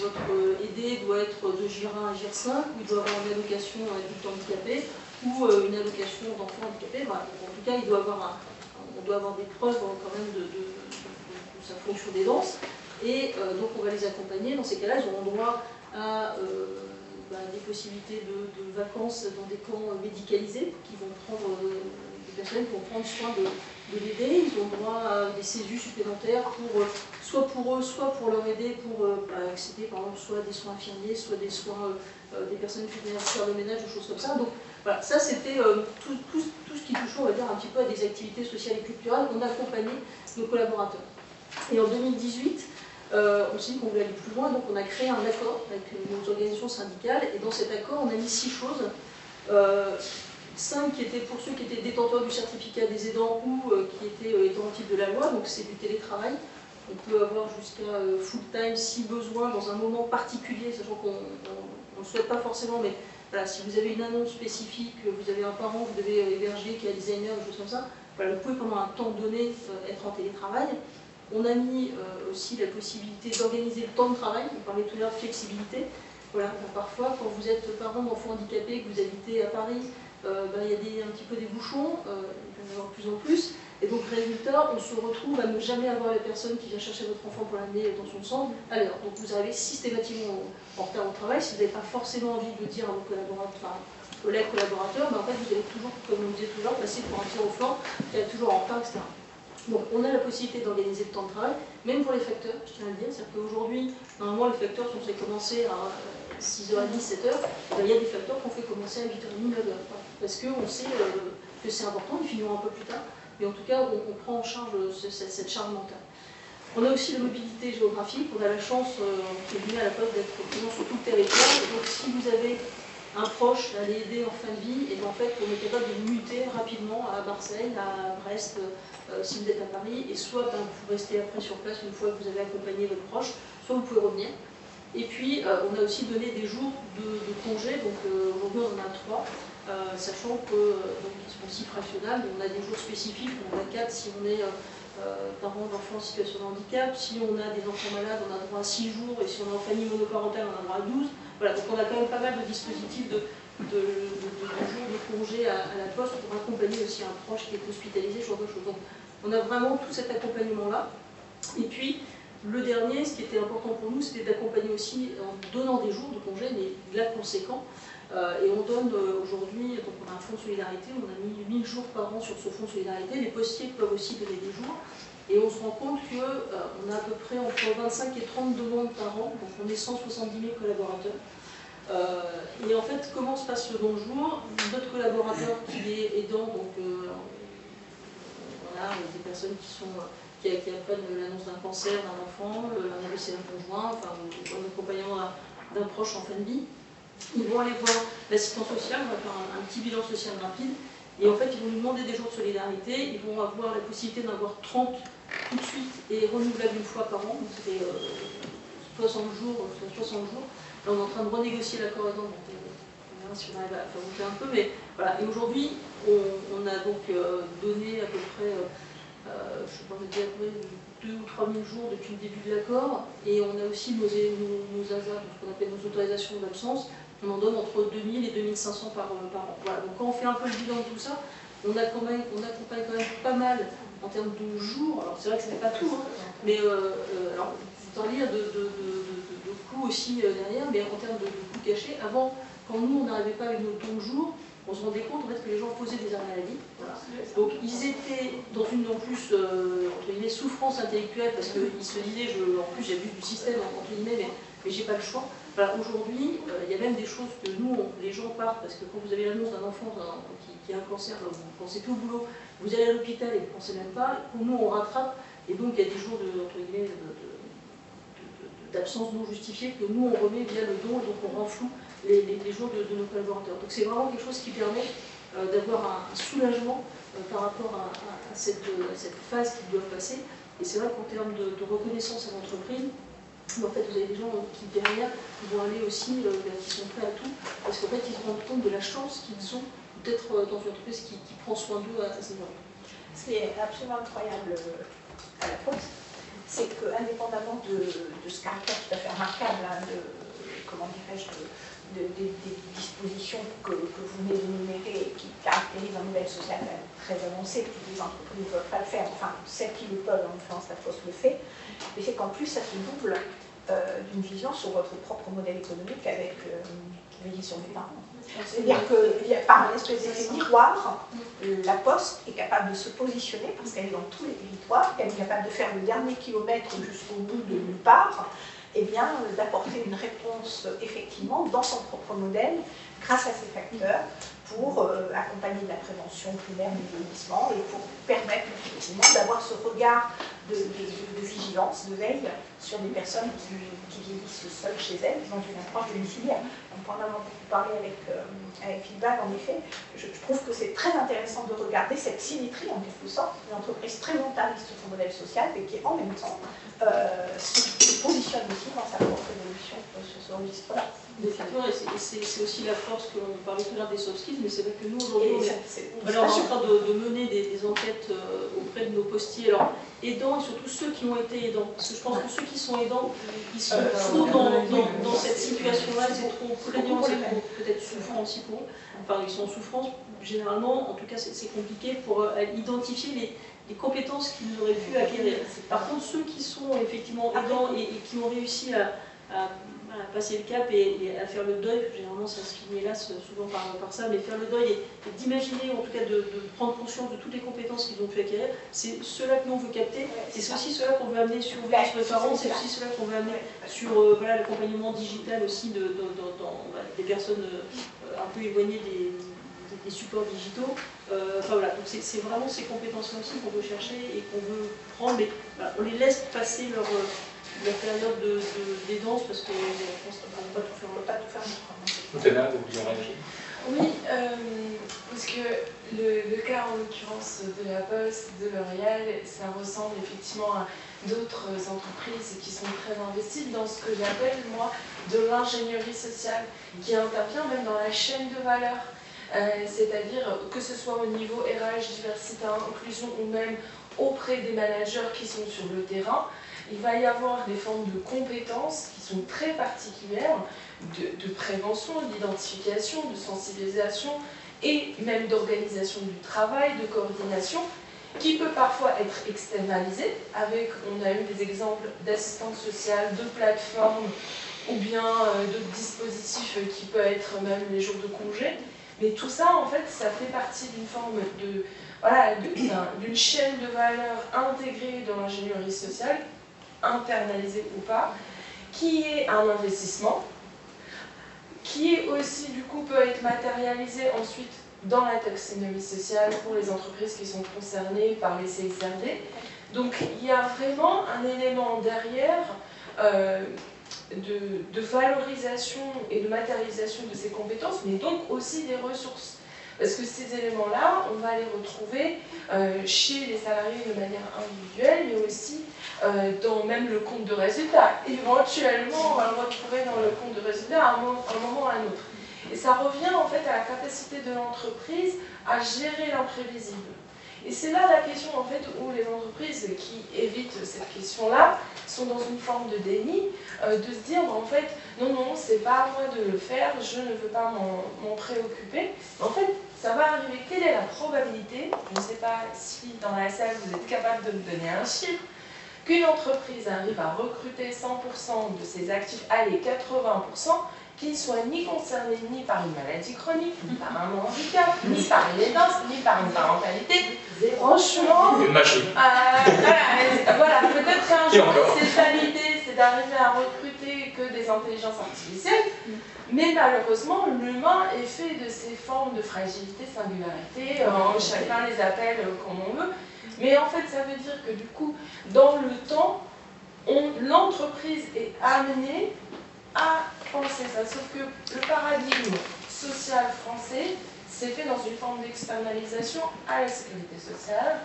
votre aidé doit être de GIR1 à GIR5, ou il doit avoir une allocation adulte handicapé, ou une allocation d'enfant handicapé, voilà. En tout cas, on doit avoir des preuves quand même de sa fonction d'aidance, et donc on va les accompagner. Dans ces cas-là, ils auront droit à des possibilités de vacances dans des camps médicalisés qui vont prendre des personnels qui vont prendre soin de l'aider. Ils ont droit à des CESU supplémentaires soit pour eux, soit pour leur aider pour accéder par exemple soit à des soins infirmiers, soit des soins des personnes qui viennent faire le ménage ou choses comme ça. Donc voilà, ça c'était tout ce qui touche, on va dire, un petit peu à des activités sociales et culturelles. On a accompagné nos collaborateurs. Et en 2018, on s'est dit qu'on voulait aller plus loin, donc on a créé un accord avec nos organisations syndicales, et dans cet accord, on a mis 6 choses. 5 qui étaient pour ceux qui étaient détenteurs du certificat des aidants ou qui étaient aidants au titre de la loi, donc c'est du télétravail. On peut avoir jusqu'à full-time si besoin dans un moment particulier, sachant qu'on ne le souhaite pas forcément, mais voilà, si vous avez une annonce spécifique, vous avez un parent, vous devez héberger, qui a Alzheimer, des choses comme ça, voilà, vous pouvez pendant un temps donné être en télétravail. On a mis aussi la possibilité d'organiser le temps de travail, on parlait tout à l'heure de flexibilité. Voilà, parfois, quand vous êtes parent d'enfants handicapés, que vous habitez à Paris, il y a un petit peu des bouchons, il peut y en avoir de plus en plus, et donc résultat, on se retrouve à ne jamais avoir la personne qui vient chercher votre enfant pour l'amener dans son centre à l'heure. Donc vous arrivez systématiquement en retard au travail, si vous n'avez pas forcément envie de dire à vos collaborateurs, enfin, aux collègues collaborateurs, mais en fait vous allez toujours, comme on disait toujours, passer pour un tir au flanc, qui est toujours en retard, etc. Donc on a la possibilité d'organiser le temps de travail, même pour les facteurs, je tiens à le dire, c'est-à-dire qu'aujourd'hui, normalement les facteurs sont censés commencer à 6h30, 7h, il y a des facteurs qu'on fait commencer à 8h30, 9h, parce qu'on sait que c'est important, ils finiront un peu plus tard, mais en tout cas on prend en charge cette charge mentale. On a aussi la mobilité géographique, on a la chance, qui est venue à la Poste, d'être présent sur tout le territoire, et donc si vous avez un proche à aller aider en fin de vie, et en fait on est capable de muter rapidement à Marseille, à Brest, si vous êtes à Paris, et soit vous restez après sur place une fois que vous avez accompagné votre proche, soit vous pouvez revenir. Et puis on a aussi donné des jours de congé, donc aujourd'hui on en a 3, sachant qu'ils sont aussi fractionnables, on a des jours spécifiques, on en a 4 si on est parents d'enfants en situation de handicap, si on a des enfants malades on a droit à 6 jours, et si on est en famille monoparentale on a droit à 12. Voilà, donc on a quand même pas mal de dispositifs de jours de congé à la Poste pour accompagner aussi un proche qui est hospitalisé, ce genre de choses. Donc on a vraiment tout cet accompagnement-là. Et puis, le dernier, ce qui était important pour nous, c'était d'accompagner aussi en donnant des jours de congé, mais là conséquents. Et on donne aujourd'hui, donc on a un fonds de solidarité, on a mis 1000 jours par an sur ce fonds de solidarité. Les postiers peuvent aussi donner des jours. Et on se rend compte qu'on a à peu près entre 25 et 30 demandes par an, donc on est 170 000 collaborateurs. Et en fait, comment se passe le don de jour? Notre collaborateur qui est aidant, donc voilà, des personnes qui apprennent l'annonce d'un cancer d'un enfant, un AVC d'un conjoint, enfin, un accompagnement d'un proche en fin de vie. Ils vont aller voir l'assistant social, on va faire un petit bilan social rapide, et en fait, ils vont lui demander des jours de solidarité, ils vont avoir la possibilité d'en avoir 30 tout de suite et renouvelable une fois par an, donc c'était 60 jours. Là, on est en train de renégocier l'accord aidant, donc on verra si on arrive à faire monter un peu, mais voilà. Et aujourd'hui, on a donc donné à peu près, je sais pas, on a dit à peu près 2 ou 3 000 jours depuis le début de l'accord, et on a aussi nos ASA, ce qu'on appelle nos autorisations d'absence, on en donne entre 2000 et 2500 par an. Voilà. Donc quand on fait un peu le bilan de tout ça, on accompagne quand même pas mal en termes de jours. Alors c'est vrai que ce n'est pas tout, hein, mais alors, sans lire de coûts aussi derrière, mais en termes de coûts cachés, avant, quand nous on n'arrivait pas avec nos dons de jour, on se rendait compte en fait, que les gens posaient des arrêts maladie. Voilà. Donc ils étaient dans une en plus entre guillemets souffrance intellectuelle parce qu'ils se disaient en plus j'abuse du système entre guillemets mais j'ai pas le choix. Voilà, aujourd'hui, il y a même des choses que nous, les gens partent parce que quand vous avez l'annonce d'un enfant qui a un cancer, vous pensez plus au boulot, vous allez à l'hôpital et vous ne pensez même pas. Pour nous, on rattrape et donc il y a des jours entre guillemets d'absence non justifiée que nous on remet via le don et donc on renfloue les jours de nos collaborateurs. Donc c'est vraiment quelque chose qui permet d'avoir un soulagement par rapport à cette phase qu'ils doivent passer. Et c'est vrai qu'en termes de reconnaissance à l'entreprise, en fait vous avez des gens qui derrière vont aller aussi, qui sont prêts à tout, parce qu'en fait ils se rendent compte de la chance qu'ils ont d'être dans une entreprise qui prend soin d'eux à ce niveau-là. Ce qui est absolument incroyable à la Poste, c'est qu'indépendamment de ce caractère tout à fait remarquable, hein, comment dirais-je, des dispositions que vous venez d'énumérer et qui caractérisent un modèle social très avancé, toutes les entreprises ne peuvent pas le faire, enfin celles qui le peuvent, en l'occurrence la Poste le fait, mais c'est qu'en plus ça se double d'une vision sur votre propre modèle économique avec veiller sur les parents. C'est-à-dire qu'il y a par un espèce d'effet miroir, la Poste est capable de se positionner parce qu'elle est dans tous les territoires, qu'elle est capable de faire le dernier kilomètre jusqu'au bout de nulle part, et bien d'apporter une réponse effectivement dans son propre modèle grâce à ces facteurs pour accompagner de la prévention primaire du vieillissement et pour permettre effectivement d'avoir ce regard de vigilance, de veille sur des personnes qui vieillissent seules chez elles dans une approche domiciliaire. Donc, on en a beaucoup parlé avec Feedback, en effet. Je trouve que c'est très intéressant de regarder cette symétrie, en quelque sorte, une entreprise très volontariste sur son modèle social, mais qui en même temps se positionne aussi dans sa propre évolution sur ce registre-là. Effectivement, et c'est aussi la force qu'on parlait tout à l'heure des soft skills, mais c'est vrai que nous aujourd'hui, on est en train de mener des enquêtes auprès de nos postiers, alors aidants et surtout ceux qui ont été aidants. Parce que je pense que ceux qui sont aidants, ils sont trop dans cette situation-là, c'est trop prégnant, c'est trop peut-être souffrant aussi pour eux. Enfin, ils sont en souffrance, généralement, en tout cas c'est compliqué pour identifier les compétences qu'ils auraient pu acquérir. Par contre, ceux qui sont effectivement aidants et qui ont réussi à passer le cap et à faire le deuil, généralement ça se finit là souvent par ça, mais faire le deuil et d'imaginer, en tout cas de prendre conscience de toutes les compétences qu'ils ont pu acquérir, c'est ceux-là que nous on veut capter, et c'est aussi ceux-là qu'on veut amener sur les parents, c'est aussi ceux-là qu'on veut amener sur l'accompagnement digital aussi des personnes un peu éloignées des supports digitaux. Enfin voilà, donc c'est vraiment ces compétences-là aussi qu'on veut chercher et qu'on veut prendre, mais voilà, on les laisse passer leur période d'aidance parce que je pense qu'on ne peut pas tout faire. Théna, vous vouliez réagir? Oui, parce que le cas en l'occurrence de la Poste, de L'Oréal, ça ressemble effectivement à d'autres entreprises qui sont très investies dans ce que j'appelle moi de l'ingénierie sociale, qui intervient même dans la chaîne de valeur. C'est-à-dire que ce soit au niveau RH, diversité, inclusion ou même auprès des managers qui sont sur le terrain, il va y avoir des formes de compétences qui sont très particulières, de prévention, d'identification, de sensibilisation et même d'organisation du travail, de coordination, qui peut parfois être externalisée avec, on a eu des exemples d'assistance sociale, de plateformes ou bien d'autres dispositifs qui peuvent être même les jours de congé. Mais tout ça, en fait, ça fait partie d'une forme d'une chaîne de valeur intégrée dans l'ingénierie sociale, internalisée ou pas, qui est un investissement qui aussi du coup peut être matérialisé ensuite dans la taxonomie sociale pour les entreprises qui sont concernées par les CSRD. Donc il y a vraiment un élément derrière de valorisation et de matérialisation de ces compétences, mais donc aussi des ressources. Parce que ces éléments-là, on va les retrouver chez les salariés de manière individuelle, mais aussi dans même le compte de résultat. Éventuellement, on va le retrouver dans le compte de résultat à un moment ou à un autre. Et ça revient en fait à la capacité de l'entreprise à gérer l'imprévisible. Et c'est là la question en fait où les entreprises qui évitent cette question-là sont dans une forme de déni, de se dire en fait non, c'est pas à moi de le faire, je ne veux pas m'en préoccuper. En fait, ça va arriver. Quelle est la probabilité, je ne sais pas si dans la salle vous êtes capable de me donner un chiffre, qu'une entreprise arrive à recruter 100% de ses actifs, allez 80%, qui ne soient ni concernés ni par une maladie chronique, ni par un handicap, ni par une aidance, ni par une parentalité. Franchement, une machine. Voilà, peut-être qu'un jour, cette idée, c'est d'arriver à recruter que des intelligences artificielles, mais malheureusement, l'humain est fait de ces formes de fragilité, singularité, chacun les appelle comme on veut. Mais en fait, ça veut dire que du coup, dans le temps, l'entreprise est amenée à penser ça. Sauf que le paradigme social français s'est fait dans une forme d'externalisation à la sécurité sociale,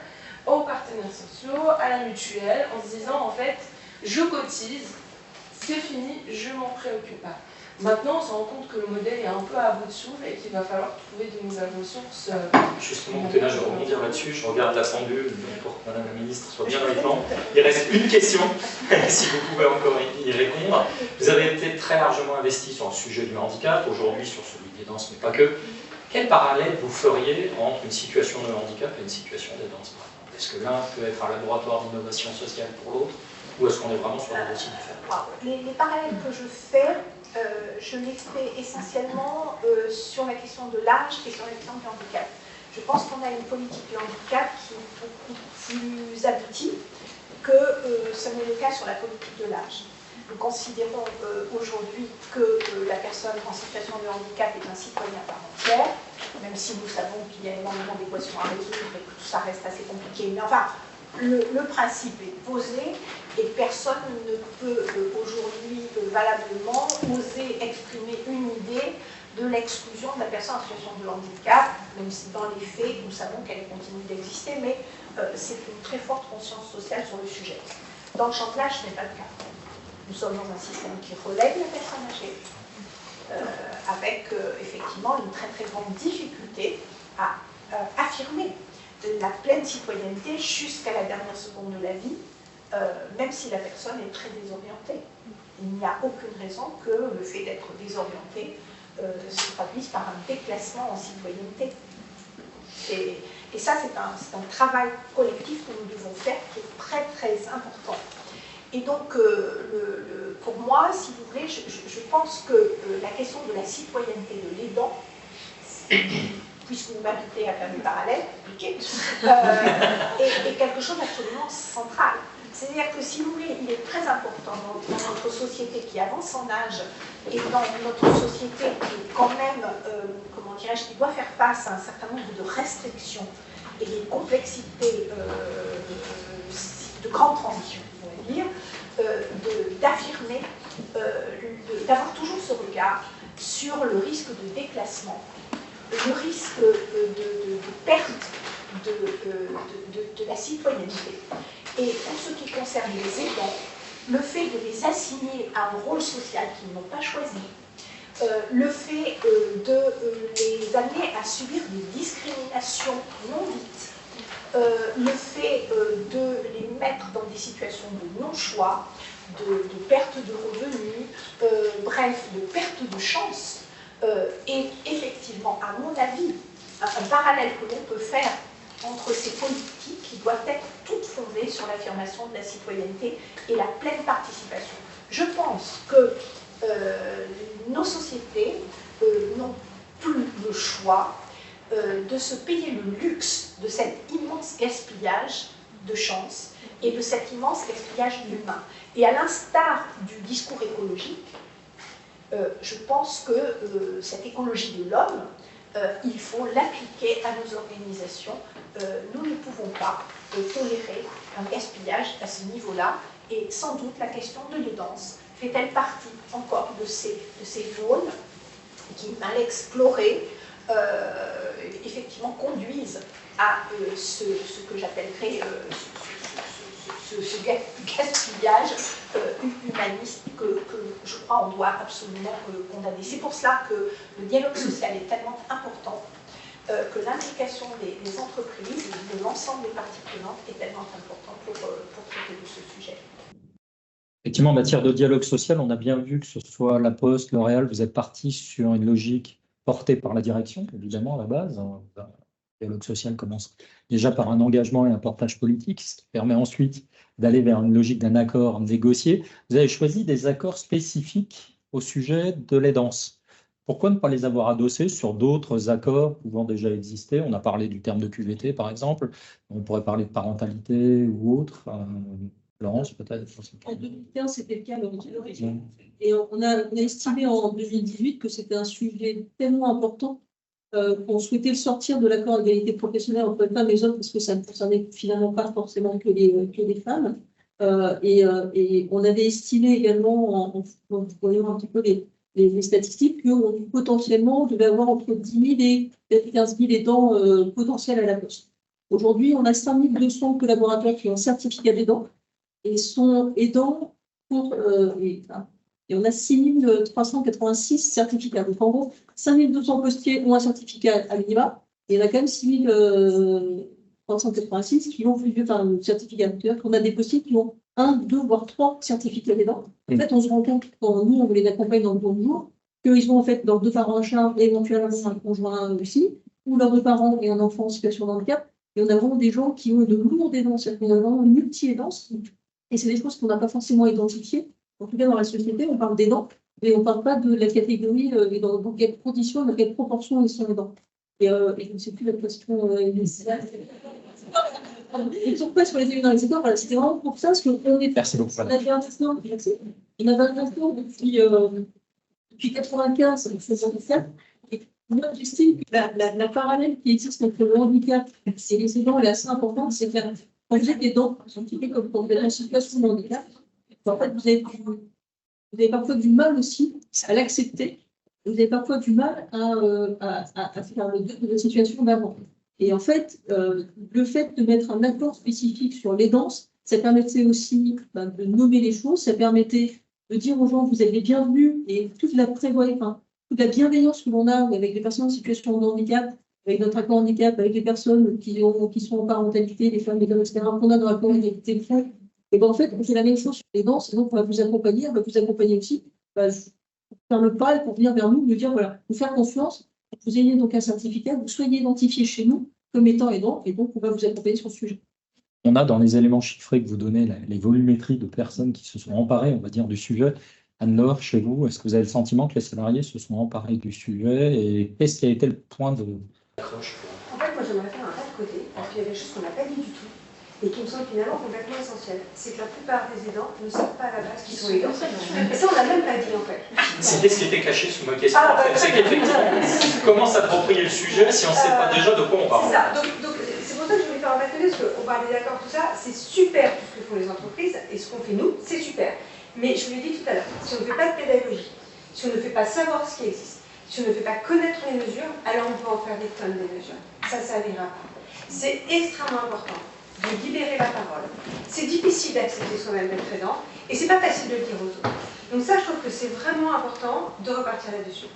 aux partenaires sociaux, à la mutuelle, en se disant en fait, je cotise, c'est fini, je m'en préoccupe pas. Maintenant, on se rend compte que le modèle est un peu à bout de souffle et qu'il va falloir trouver de nouvelles ressources. Justement, Théna, je vais rebondir là-dessus. Je regarde la pendule pour que Madame la Ministre soit bien dans les plans. Il reste une question, si vous pouvez encore y répondre. Vous avez été très largement investi sur le sujet du handicap, aujourd'hui sur celui des danses, mais pas que. Quel parallèle vous feriez entre une situation de handicap et une situation des danses, par exemple? Est-ce que l'un peut être un laboratoire d'innovation sociale pour l'autre, ou est-ce qu'on est vraiment sur des dossiers différents? Les parallèles que je fais, je les fais essentiellement sur la question de l'âge et sur la question du handicap. Je pense qu'on a une politique du handicap qui est beaucoup plus aboutie que ce n'est le cas sur la politique de l'âge. Nous considérons aujourd'hui que la personne en situation de handicap est un citoyen à part entière, même si nous savons qu'il y a énormément d'équations à résoudre et que tout ça reste assez compliqué. Mais enfin, le principe est posé et personne ne peut aujourd'hui valablement oser exprimer une idée de l'exclusion de la personne en situation de handicap, même si dans les faits, nous savons qu'elle continue d'exister, mais c'est une très forte conscience sociale sur le sujet. Dans le champ de l'âge, ce n'est pas le cas. Nous sommes dans un système qui relève la personne âgée, avec effectivement une très très grande difficulté à affirmer la pleine citoyenneté jusqu'à la dernière seconde de la vie, même si la personne est très désorientée. Il n'y a aucune raison que le fait d'être désorienté se traduise par un déclassement en citoyenneté. Et ça, c'est un travail collectif que nous devons faire qui est très très important. Et donc, pour moi, si vous voulez, je pense que la question de la citoyenneté de l'aidant, puisque vous m'invitez à faire des parallèles, compliqués, est quelque chose d'absolument central. C'est-à-dire que, si vous voulez, il est très important dans notre société qui avance en âge et dans notre société qui, quand même, comment dirais-je, qui doit faire face à un certain nombre de restrictions et de complexités de grande transition, on va dire, d'affirmer, d'avoir toujours ce regard sur le risque de déclassement, le risque de perte de la citoyenneté. Et pour ce qui concerne les aidants, le fait de les assigner à un rôle social qu'ils n'ont pas choisi, le fait de les amener à subir des discriminations non dites, le fait de les mettre dans des situations de non-choix, de perte de revenus, bref, de perte de chance, est effectivement, à mon avis, un parallèle que l'on peut faire entre ces politiques qui doivent être toutes fondées sur l'affirmation de la citoyenneté et la pleine participation. Je pense que nos sociétés n'ont plus le choix de se payer le luxe de cet immense gaspillage de chance et de cet immense gaspillage humain. Et à l'instar du discours écologique, Je pense que cette écologie de l'homme, il faut l'appliquer à nos organisations. Nous ne pouvons pas tolérer un gaspillage à ce niveau-là, et sans doute la question de l'aidance fait-elle partie encore de ces zones qui, mal explorées, effectivement conduisent à ce que j'appellerais ce gaspillage humaniste que je crois on doit absolument condamner. C'est pour cela que le dialogue social est tellement important, que l'implication des entreprises, de l'ensemble des parties prenantes est tellement importante pour traiter de ce sujet. Effectivement, en matière de dialogue social, on a bien vu que ce soit La Poste, L'Oréal, vous êtes partis sur une logique portée par la direction, évidemment, à la base. Le dialogue social commence déjà par un engagement et un portage politique, ce qui permet ensuite d'aller vers une logique d'un accord négocié. Vous avez choisi des accords spécifiques au sujet de l'aidance. Pourquoi ne pas les avoir adossés sur d'autres accords pouvant déjà exister? On a parlé du terme de QVT, par exemple. On pourrait parler de parentalité ou autre. Laurence, peut-être. En 2015, c'était le cas avec l'origine. Et on a estimé en 2018 que c'était un sujet tellement important qu'on souhaitait le sortir de l'accord d'égalité professionnelle entre les femmes et les hommes, parce que ça ne concernait finalement pas forcément que les femmes. Et on avait estimé également, en voyant un petit peu les statistiques, qu'on potentiellement devait avoir entre 10 000 et 15 000 aidants potentiels à la Poste. Aujourd'hui, on a 5 200 collaborateurs qui ont un certificat d'aidant et sont aidants et on a 6 386 certificats. Donc en gros, 5 200 postiers ont un certificat à minima, et il y en a quand même 6 386 qui ont un certificat. C'est-à-dire qu'on a des postiers qui ont 1, 2, voire 3 certificats d'aidants. En fait, on se rend compte, quand nous, on les accompagne dans le bon jour, qu'ils ont en fait leurs 2 parents en charge, et éventuellement un conjoint aussi, ou leurs 2 parents et un enfant en situation de handicap. Et on a vraiment des gens qui ont de lourdes aidances, c'est-à-dire qu'on a vraiment une multi-aidance. Et c'est des choses qu'on n'a pas forcément identifiées. En tout cas, dans la société, on parle d'aidants, mais on ne parle pas de la catégorie et dans quelles conditions, dans quelle proportion ils sont aidants. Et je ne sais plus la question initiale. Et pourquoi sur les élus dans les secteurs, voilà, c'était vraiment pour ça, parce qu'on est. Merci beaucoup. On avait un instant depuis 1995, en faisant ça. Et moi, j'estime que la parallèle qui existe entre le handicap et les aidants est assez importante, c'est que quand vous êtes aidant, un petit peu comme quand vous êtes en situation de handicap, en fait, vous avez parfois du mal aussi à l'accepter. Vous avez parfois du mal à faire le deuil de la situation d'avant. Et en fait, le fait de mettre un accord spécifique sur l'aidance, ça permettait aussi de nommer les choses, ça permettait de dire aux gens vous êtes les bienvenus, et toute la bienveillance que l'on a avec les personnes en situation de handicap, avec notre accord handicap, avec les personnes qui sont en parentalité, les femmes, les hommes, etc., qu'on a dans l'accord d'égalité de femmes. Et en fait, on fait la même chose sur les danses, et donc on va vous accompagner aussi, faire le pas pour venir vers nous, nous dire voilà, vous faire confiance, vous ayez donc un certificat, vous soyez identifié chez nous comme étant aidant, et donc on va vous accompagner sur ce sujet. On a dans les éléments chiffrés que vous donnez les volumétries de personnes qui se sont emparées, on va dire, du sujet. Anne-Laure, chez vous, est-ce que vous avez le sentiment que les salariés se sont emparés du sujet, et qu'est-ce qui a été le point de accroche? En fait, moi j'aimerais faire un pas de côté, parce qu'il y a des choses qu'on n'a pas dit du tout, et qui me semblent finalement complètement essentielles. C'est que la plupart des aidants ne savent pas à la base qu'ils sont aidants. Et ça, on l'a même pas dit en fait. C'était ce qui était caché sous ma question. En fait. C'est qu'effectivement, comment s'approprier le sujet si on ne sait pas déjà de quoi on parle? C'est ça. Donc c'est pour ça que je voulais faire un pas de côté, parce qu'on parle des accords, tout ça, c'est super tout ce que font les entreprises, et ce qu'on fait nous, c'est super. Mais je vous l'ai dit tout à l'heure, si on ne fait pas de pédagogie, si on ne fait pas savoir ce qui existe, si on ne fait pas connaître les mesures, alors on peut en faire des tonnes des mesures. Ça n'arrivera pas. C'est extrêmement important de libérer la parole. C'est difficile d'accepter soi-même d'être aidant, et c'est pas facile de le dire aux autres. Donc ça, je trouve que c'est vraiment important de repartir là-dessus.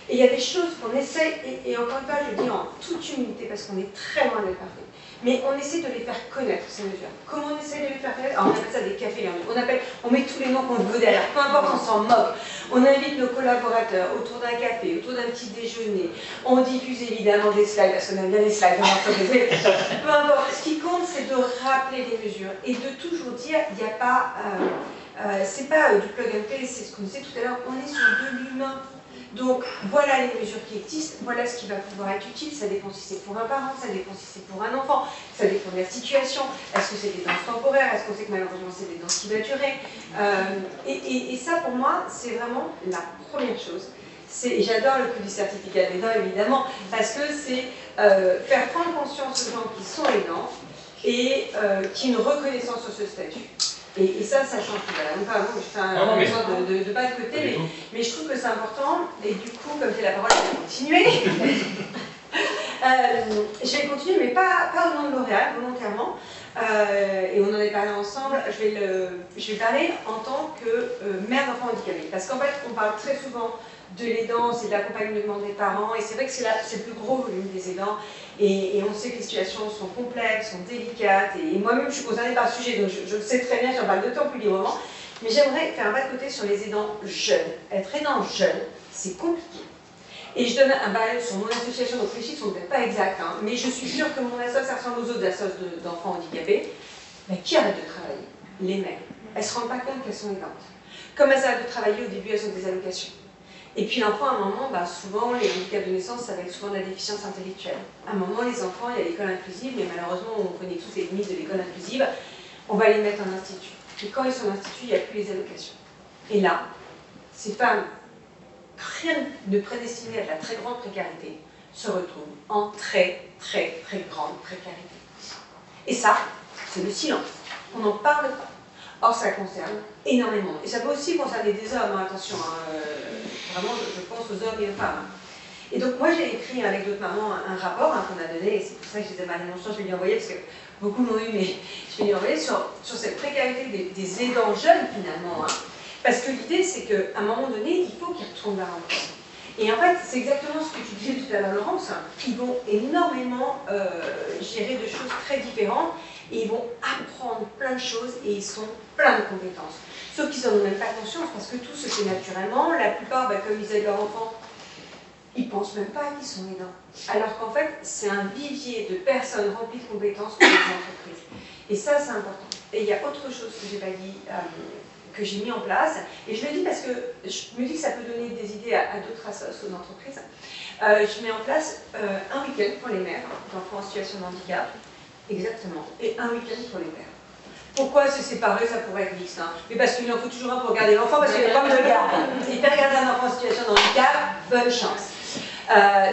Et il y a des choses qu'on essaie, et encore une fois, je le dis en toute humilité, parce qu'on est très loin d'être parfait, mais on essaie de les faire connaître, ces mesures. Comment on essaie de les faire connaître? Alors, on appelle ça des cafés, on met tous les noms qu'on veut derrière, peu importe, on s'en moque. On invite nos collaborateurs autour d'un café, autour d'un petit déjeuner. On diffuse évidemment des slides, parce qu'on aime bien les slides, peu importe. Ce qui compte, c'est de rappeler les mesures et de toujours dire, il n'y a pas... c'est pas du plug and play, c'est ce qu'on disait tout à l'heure, on est sur de l'humain. Donc voilà les mesures qui existent, voilà ce qui va pouvoir être utile, ça dépend si c'est pour un parent, ça dépend si c'est pour un enfant, ça dépend de la situation, est-ce que c'est des danses temporaires, est-ce qu'on sait que malheureusement c'est des danses qui vont durer. Et ça pour moi c'est vraiment la première chose. Et j'adore le coup du certificat d'aidant évidemment, parce que c'est faire prendre conscience aux gens qui sont aidants et qui ont une reconnaissance sur ce statut. Et ça change tout. Voilà. Donc, pardon, je fais une sorte de pas de côté, mais je trouve que c'est important. Et du coup, comme j'ai la parole, je vais continuer. Je vais continuer, mais pas au nom de L'Oréal, volontairement. Et on en a parlé ensemble. Je vais parler en tant que mère d'enfants handicapés. Parce qu'en fait, on parle très souvent de l'aidance et de l'accompagnement des parents. Et c'est vrai que c'est le plus gros volume des aidants. Et on sait que les situations sont complexes, sont délicates. Et moi-même, je suis concernée par ce sujet, donc je le sais très bien, j'en parle d'autant plus librement. Mais j'aimerais faire un pas de côté sur les aidants jeunes. Être aidant jeune, c'est compliqué. Et je donne un parallèle sur mon association, donc les chiffres ne sont peut-être pas exacts, hein, mais je suis sûre que mon association, ça ressemble aux autres associations d'enfants handicapés. Mais qui arrête de travailler? Les mères. Elles ne se rendent pas compte qu'elles sont aidantes. Comme elles arrêtent de travailler, au début, elles ont des allocations. Et puis l'enfant, à un moment, souvent, les handicaps de naissance, ça va être souvent de la déficience intellectuelle. À un moment, les enfants, il y a l'école inclusive, mais malheureusement, on connaît tous les limites de l'école inclusive, on va les mettre en institut. Et quand ils sont en institut, il n'y a plus les allocations. Et là, ces femmes, rien de prédestinées à de la très grande précarité, se retrouvent en très, très, très grande précarité. Et ça, c'est le silence. On n'en parle pas. Or, ça concerne énormément. Et ça peut aussi concerner des hommes, hein, attention. Vraiment, je pense aux hommes et aux femmes. Et donc, moi, j'ai écrit avec d'autres mamans un rapport qu'on a donné, et c'est pour ça que je disais, Marie Longchamp, je vais lui envoyer, parce que beaucoup l'ont eu, mais je vais lui envoyer sur cette précarité des aidants jeunes, finalement. Hein. Parce que l'idée, c'est qu'à un moment donné, il faut qu'ils retournent vers l'emploi. Et en fait, c'est exactement ce que tu disais tout à l'heure, Laurence. Ils vont énormément gérer de choses très différentes, et ils vont apprendre plein de choses, et ils sont plein de compétences. Sauf qu'ils n'en ont même pas conscience, parce que tout se fait naturellement. La plupart, comme ils aident leur enfant, ils ne pensent même pas qu'ils sont aidants. Alors qu'en fait, c'est un vivier de personnes remplies de compétences pour les entreprises. Et ça, c'est important. Et il y a autre chose que je n'ai pas dit, que j'ai mis en place. Et je le dis parce que je me dis que ça peut donner des idées à d'autres associations d'entreprises. Je mets en place un week-end pour les mères d'enfants en situation de handicap. Exactement. Et un week-end pour les pères. Pourquoi se séparer, ça pourrait être mixte, hein. Mais parce qu'il en faut toujours un pour regarder l'enfant, parce que les femmes le regardent. Et faire regarder un enfant en situation de handicap, bonne chance.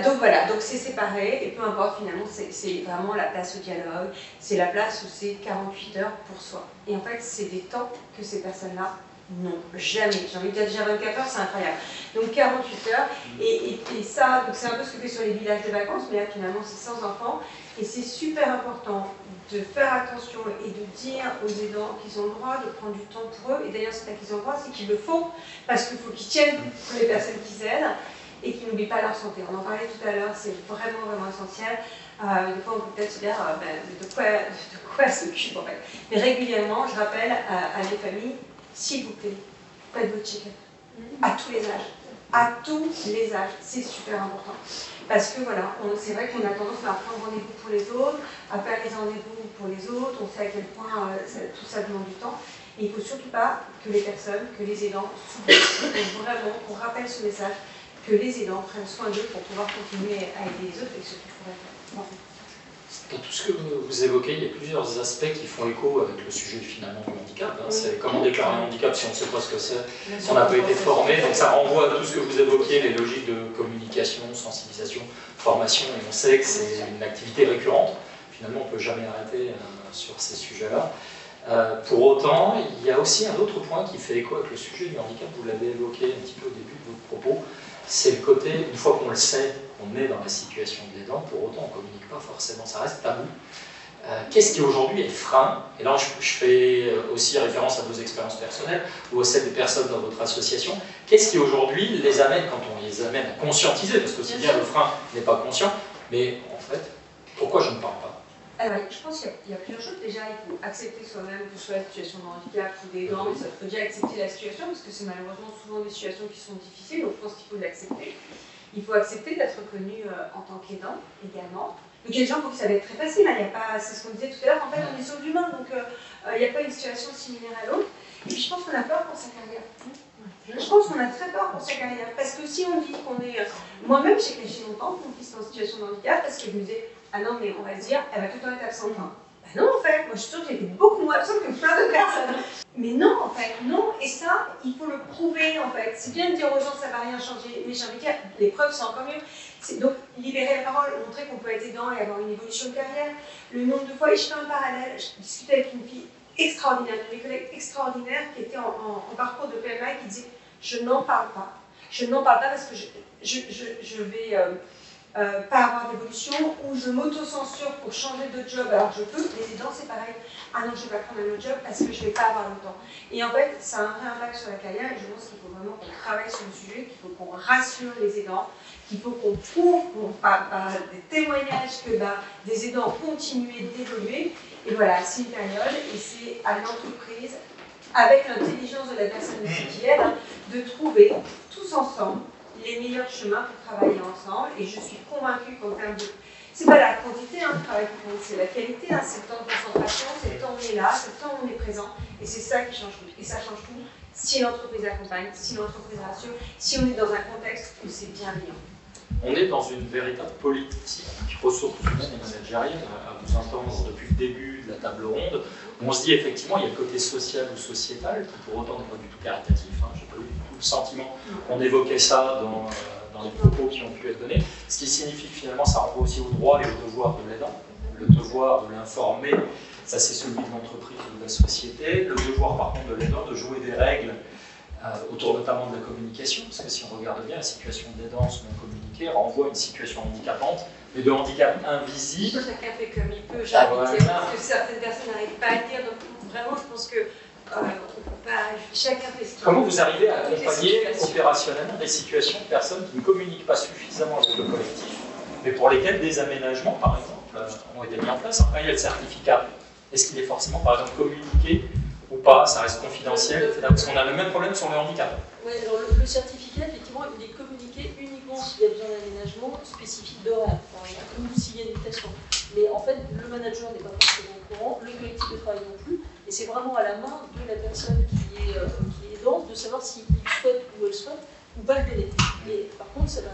Donc voilà, donc c'est séparé, et peu importe finalement, c'est vraiment la place au dialogue, c'est la place où c'est 48 heures pour soi. Et en fait, c'est des temps que ces personnes-là n'ont jamais. J'ai envie de dire déjà 24 heures, c'est incroyable. Donc 48 heures, et ça, c'est un peu ce que fait sur les villages de vacances, mais là finalement c'est sans enfants, et c'est super important de faire attention et de dire aux aidants qu'ils ont le droit de prendre du temps pour eux, et d'ailleurs c'est pas qu'ils ont le droit, c'est qu'ils le font, parce qu'il faut qu'ils tiennent pour les personnes qu'ils aident, et qu'ils n'oublient pas leur santé. On en parlait tout à l'heure, c'est vraiment, vraiment essentiel. Des fois, on peut peut-être se dire de quoi s'occupe en fait. Mais régulièrement, je rappelle à mes familles, s'il vous plaît, faites votre check-up. À tous les âges. À tous les âges. C'est super important. Parce que voilà, c'est vrai qu'on a tendance à prendre rendez-vous pour les autres, à faire les rendez-vous pour les autres, on sait à quel point tout ça demande du temps. Et il ne faut surtout pas que les personnes, que les aidants s'oublient. Il faut vraiment qu'on rappelle ce message, que les aidants prennent soin d'eux pour pouvoir continuer à aider les autres et surtout pour être bon. Dans tout ce que vous évoquez, il y a plusieurs aspects qui font écho avec le sujet finalement du handicap. Hein. C'est comment déclarer un handicap si on ne sait pas ce que c'est, si on n'a pas été formé. Donc ça renvoie à tout ce que vous évoquiez, les logiques de communication, sensibilisation, formation. Et on sait que c'est une activité récurrente. Finalement, on ne peut jamais arrêter sur ces sujets-là. Pour autant, il y a aussi un autre point qui fait écho avec le sujet du handicap. Vous l'avez évoqué un petit peu au début de votre propos. C'est le côté, une fois qu'on le sait, on est dans la situation de l'aidant, pour autant on ne communique pas forcément, ça reste tabou. Qu'est-ce qui aujourd'hui est frein? Et là je fais aussi référence à vos expériences personnelles ou à celles des personnes dans votre association. Qu'est-ce qui aujourd'hui les amène, quand on les amène à conscientiser, parce que c'est bien le frein n'est pas conscient, mais en fait, pourquoi je ne parle pas? Alors, je pense qu'il y a plusieurs choses. Déjà, il faut accepter soi-même que ce soit la situation de handicap ou d'aidant, mais ça faut déjà accepter la situation, parce que c'est malheureusement souvent des situations qui sont difficiles, donc je pense qu'il faut l'accepter. Il faut accepter d'être reconnu en tant qu'aidant également. Donc il y a des gens pour qui ça va être très facile, hein. C'est ce qu'on disait tout à l'heure, en fait on est sauve l'humain, donc il n'y a pas une situation similaire à l'autre. Et puis je pense qu'on a peur pour sa carrière. Je pense qu'on a très peur pour sa carrière, parce que si on dit qu'on est... Moi-même, j'ai longtemps mon fils en situation de handicap, parce que je me disais, ah non, mais on va se dire, elle va tout le temps être absente. Hein. Bah non, en fait, moi je suis sûre que j'ai été beaucoup moins absente que plein de personnes. Mais non, en fait, non, et ça, il faut le prouver, en fait. C'est bien de dire aux gens, ça ne va rien changer, mais j'ai envie de dire, les preuves, c'est encore mieux. Donc, libérer la parole, montrer qu'on peut être aidant et avoir une évolution de carrière. Le nombre de fois, et je fais un parallèle, je discutais avec une fille extraordinaire, une de mes collègues extraordinaires qui était en parcours de PMA et qui disait je n'en parle pas. Je n'en parle pas parce que je vais pas avoir d'évolution ou je m'auto-censure pour changer de job alors que je peux. Les aidants, c'est pareil. Ah non, je ne vais pas prendre un autre job parce que je ne vais pas avoir le temps. Et en fait, ça a un vrai impact sur la carrière et je pense qu'il faut vraiment qu'on travaille sur le sujet, qu'il faut qu'on rassure les aidants, qu'il faut qu'on prouve par des témoignages que des aidants continuent d'évoluer. Et voilà, c'est une période et c'est à l'entreprise, avec l'intelligence de la personne qui aide, de trouver tous ensemble les meilleurs chemins pour travailler ensemble. Et je suis convaincue qu'en termes de... C'est pas la quantité de travail qui compte, c'est la qualité, c'est le temps de concentration, c'est le temps où on est là, c'est le temps où on est présent. Et c'est ça qui change tout. Et ça change tout si l'entreprise accompagne, si l'entreprise rassure, si on est dans un contexte où c'est bienveillant. On est dans une véritable politique ressources humaines et managériales, à vous entendre depuis le début de la table ronde. On se dit effectivement, il y a le côté social ou sociétal, qui pour autant n'est pas du tout caritatif. Je n'ai pas eu du tout le sentiment qu'on évoquait ça dans les propos qui ont pu être donnés. Ce qui signifie que finalement, ça renvoie aussi aux droits et aux devoirs de l'aidant. Le devoir de l'informer, ça c'est celui de l'entreprise ou de la société. Le devoir par contre de l'aidant de jouer des règles autour notamment de la communication, parce que si on regarde bien la situation de l'aidance non communiquée renvoie à une situation handicapante, mais de handicap invisible. Chacun fait comme il peut, j'ai envie de dire, parce que certaines personnes n'arrivent pas à le dire, donc vraiment je pense que on peut pas, chacun fait ce qu'il peut. Comment vous arrivez à accompagner opérationnellement des situations de personnes qui ne communiquent pas suffisamment avec le collectif, mais pour lesquelles des aménagements, par exemple, ont été mis en place? Quand il y a le certificat, est-ce qu'il est forcément, par exemple, communiqué ou pas? Ça reste confidentiel, parce qu'on a le même problème sur le handicap. Oui, alors le certificat, effectivement, il est communiqué uniquement s'il y a besoin d'aménagement spécifique d'horaire, ou s'il y a une mutation. Mais en fait, le manager n'est pas forcément au courant, le collectif de travail non plus, et c'est vraiment à la main de la personne qui est aidante de savoir s'il souhaite ou elle souhaite ou pas le donner. Et par contre, ça va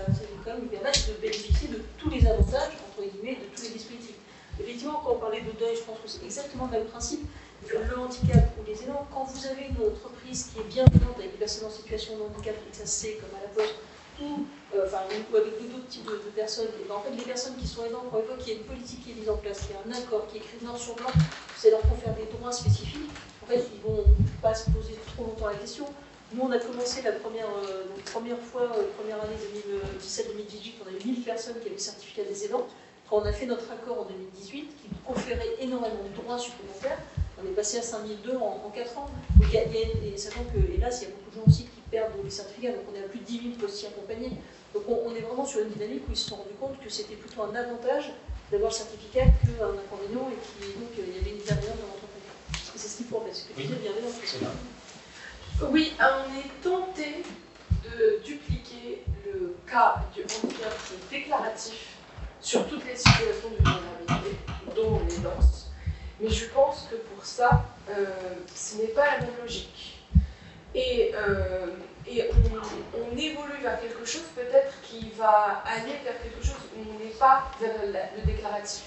quand même lui permettre de bénéficier de tous les avantages, entre guillemets, de tous les dispositifs. Effectivement, quand on parlait de deuil, je pense que c'est exactement le même principe. Le handicap ou les aidants, quand vous avez une entreprise qui est bienveillante avec des personnes en situation de handicap, et que ça se sait, comme à la Poste, ou avec d'autres types de personnes, et en fait, les personnes qui sont aidantes, quand il y a une politique qui est mise en place, qu'il y a un accord qui est écrit noir sur blanc, c'est leur confère des droits spécifiques, en fait, ils ne vont pas se poser trop longtemps la question. Nous, on a commencé la première année 2017-2018, on a eu 1000 personnes qui avaient le certificat des aidants. Quand on a fait notre accord en 2018, qui conférait énormément de droits supplémentaires, on est passé à 5002 en 4 ans. Donc, sachant que, hélas, il y a beaucoup de gens aussi qui perdent les certificats, donc on est à plus de 10 000 postiers accompagnés. Donc on est vraiment sur une dynamique où ils se sont rendus compte que c'était plutôt un avantage d'avoir le certificat qu'un inconvénient, et donc il y avait une bienveillance dans l'entreprise. Et c'est ce qu'il faut en fait, c'est que tu dis bienveillance. Oui, on est tenté de dupliquer le cas du handicap qui est déclaratif sur toutes les situations de vulnérabilité, dont les danses. Mais je pense que pour ça, ce n'est pas la même logique. Et on évolue vers quelque chose peut-être qui va aller vers quelque chose où on n'est pas vers le déclaratif.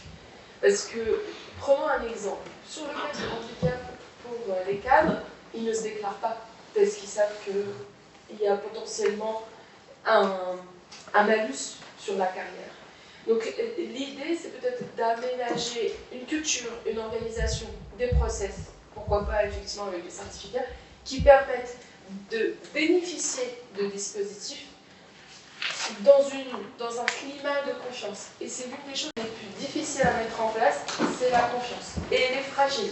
Parce que, prenons un exemple. Sur le cas du handicap pour les cadres, ils ne se déclarent pas parce qu'ils savent qu'il y a potentiellement un malus sur la carrière. Donc l'idée, c'est peut-être d'aménager une culture, une organisation, des process, pourquoi pas effectivement avec des certificats, qui permettent de bénéficier de dispositifs dans un climat de confiance. Et c'est l'une des choses les plus difficiles à mettre en place, c'est la confiance. Et elle est fragile.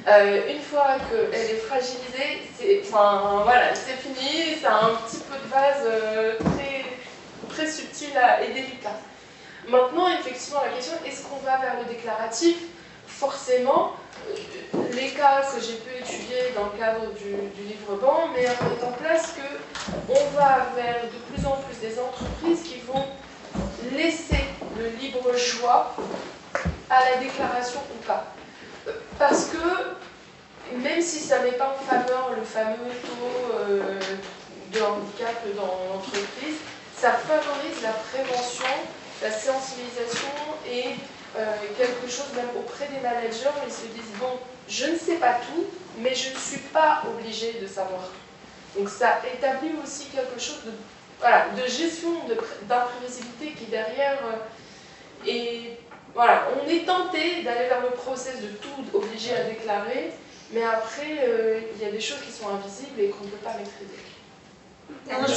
Une fois qu'elle est fragilisée, c'est fini, c'est un petit peu de base très, très subtil et délicat. Maintenant, effectivement, la question, est-ce qu'on va vers le déclaratif? Forcément, les cas que j'ai pu étudier dans le cadre du livre-banc mettent en place qu'on va vers de plus en plus des entreprises qui vont laisser le libre choix à la déclaration ou pas. Parce que, même si ça ne met pas en faveur le fameux taux de handicap dans l'entreprise, ça favorise la prévention, la sensibilisation et quelque chose même auprès des managers où ils se disent bon, je ne sais pas tout, mais je ne suis pas obligé de savoir tout. Donc ça établit aussi quelque chose de, voilà, de gestion d'imprévisibilité qui derrière est... Voilà, on est tenté d'aller vers le process de tout obliger à déclarer, mais après, il y a des choses qui sont invisibles et qu'on ne peut pas maîtriser. Non, je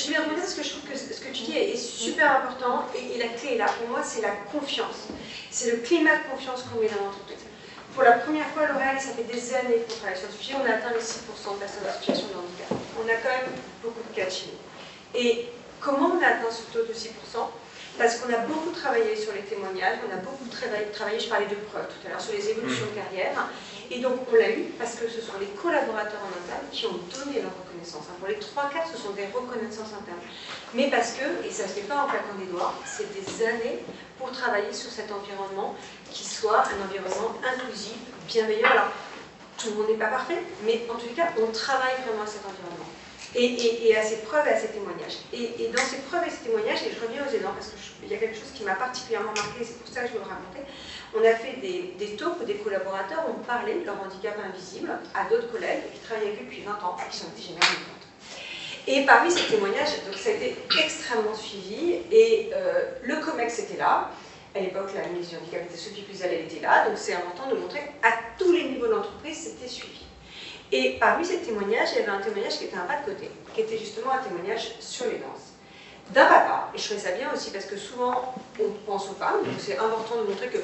voulais rebondir parce que je trouve que ce que tu dis est super important et la clé est là. Pour moi, c'est la confiance. C'est le climat de confiance qu'on met dans l'entreprise. Pour la première fois, L'Oréal, ça fait des années qu'on travaille sur le sujet, on a atteint les 6% de personnes en situation de handicap. On a quand même beaucoup de cas chez nous. Et comment on a atteint ce taux de 6%? Parce qu'on a beaucoup travaillé sur les témoignages, on a beaucoup travaillé, je parlais de preuves tout à l'heure, sur les évolutions de carrière. Et donc on l'a eu parce que ce sont les collaborateurs en interne qui ont donné leur reconnaissance. Pour les 3 quarts, ce sont des reconnaissances internes. Mais parce que, et ça ne se fait pas en claquant des doigts, c'est des années pour travailler sur cet environnement qui soit un environnement inclusif, bienveillant. Alors, tout le monde n'est pas parfait, mais en tout cas, on travaille vraiment à cet environnement. Et à ces preuves et à ces témoignages. Et dans ces preuves et ces témoignages, et je reviens aux aidants parce qu'il y a quelque chose qui m'a particulièrement marqué, c'est pour ça que je veux le raconter. On a fait des talks où des collaborateurs ont parlé de leur handicap invisible à d'autres collègues qui travaillent avec eux depuis 20 ans et qui sont été généralement contents. Et parmi ces témoignages, donc ça a été extrêmement suivi, et le COMEX était là. À l'époque, la ministre du handicap était Sophie Cluzel, elle était là, donc c'est important de montrer à tous les niveaux de l'entreprise, c'était suivi. Et parmi ces témoignages, il y avait un témoignage qui était un pas de côté, qui était justement un témoignage sur les danses. D'un papa, et je trouvais ça bien aussi parce que souvent on pense aux femmes, donc c'est important de montrer que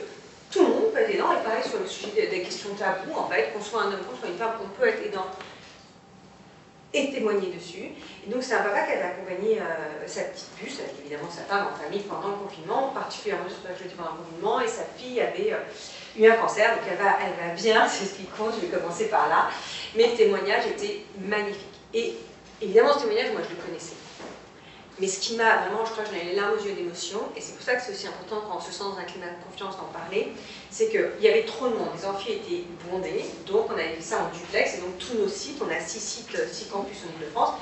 tout le monde peut être aidant, et pareil sur le sujet des questions taboues, en fait, qu'on soit un homme, qu'on soit une femme, on peut être aidant et témoigner dessus. Et donc c'est un papa qui avait accompagné sa petite puce, avec évidemment sa femme en famille pendant le confinement, particulièrement sur je le dis pendant le confinement, et sa fille avait eu un cancer, donc elle va bien, c'est ce qui compte, je vais commencer par là. Mais le témoignage était magnifique. Et évidemment, ce témoignage, moi, je le connaissais. Mais ce qui m'a vraiment, je crois que j'en ai les larmes aux yeux d'émotion, et c'est pour ça que c'est aussi important quand on se sent dans un climat de confiance d'en parler, c'est qu'il y avait trop de monde. Les amphis étaient bondés, donc on avait fait ça en duplex, et donc tous nos sites, on a 6 sites, 6 campus en Ile-de-France,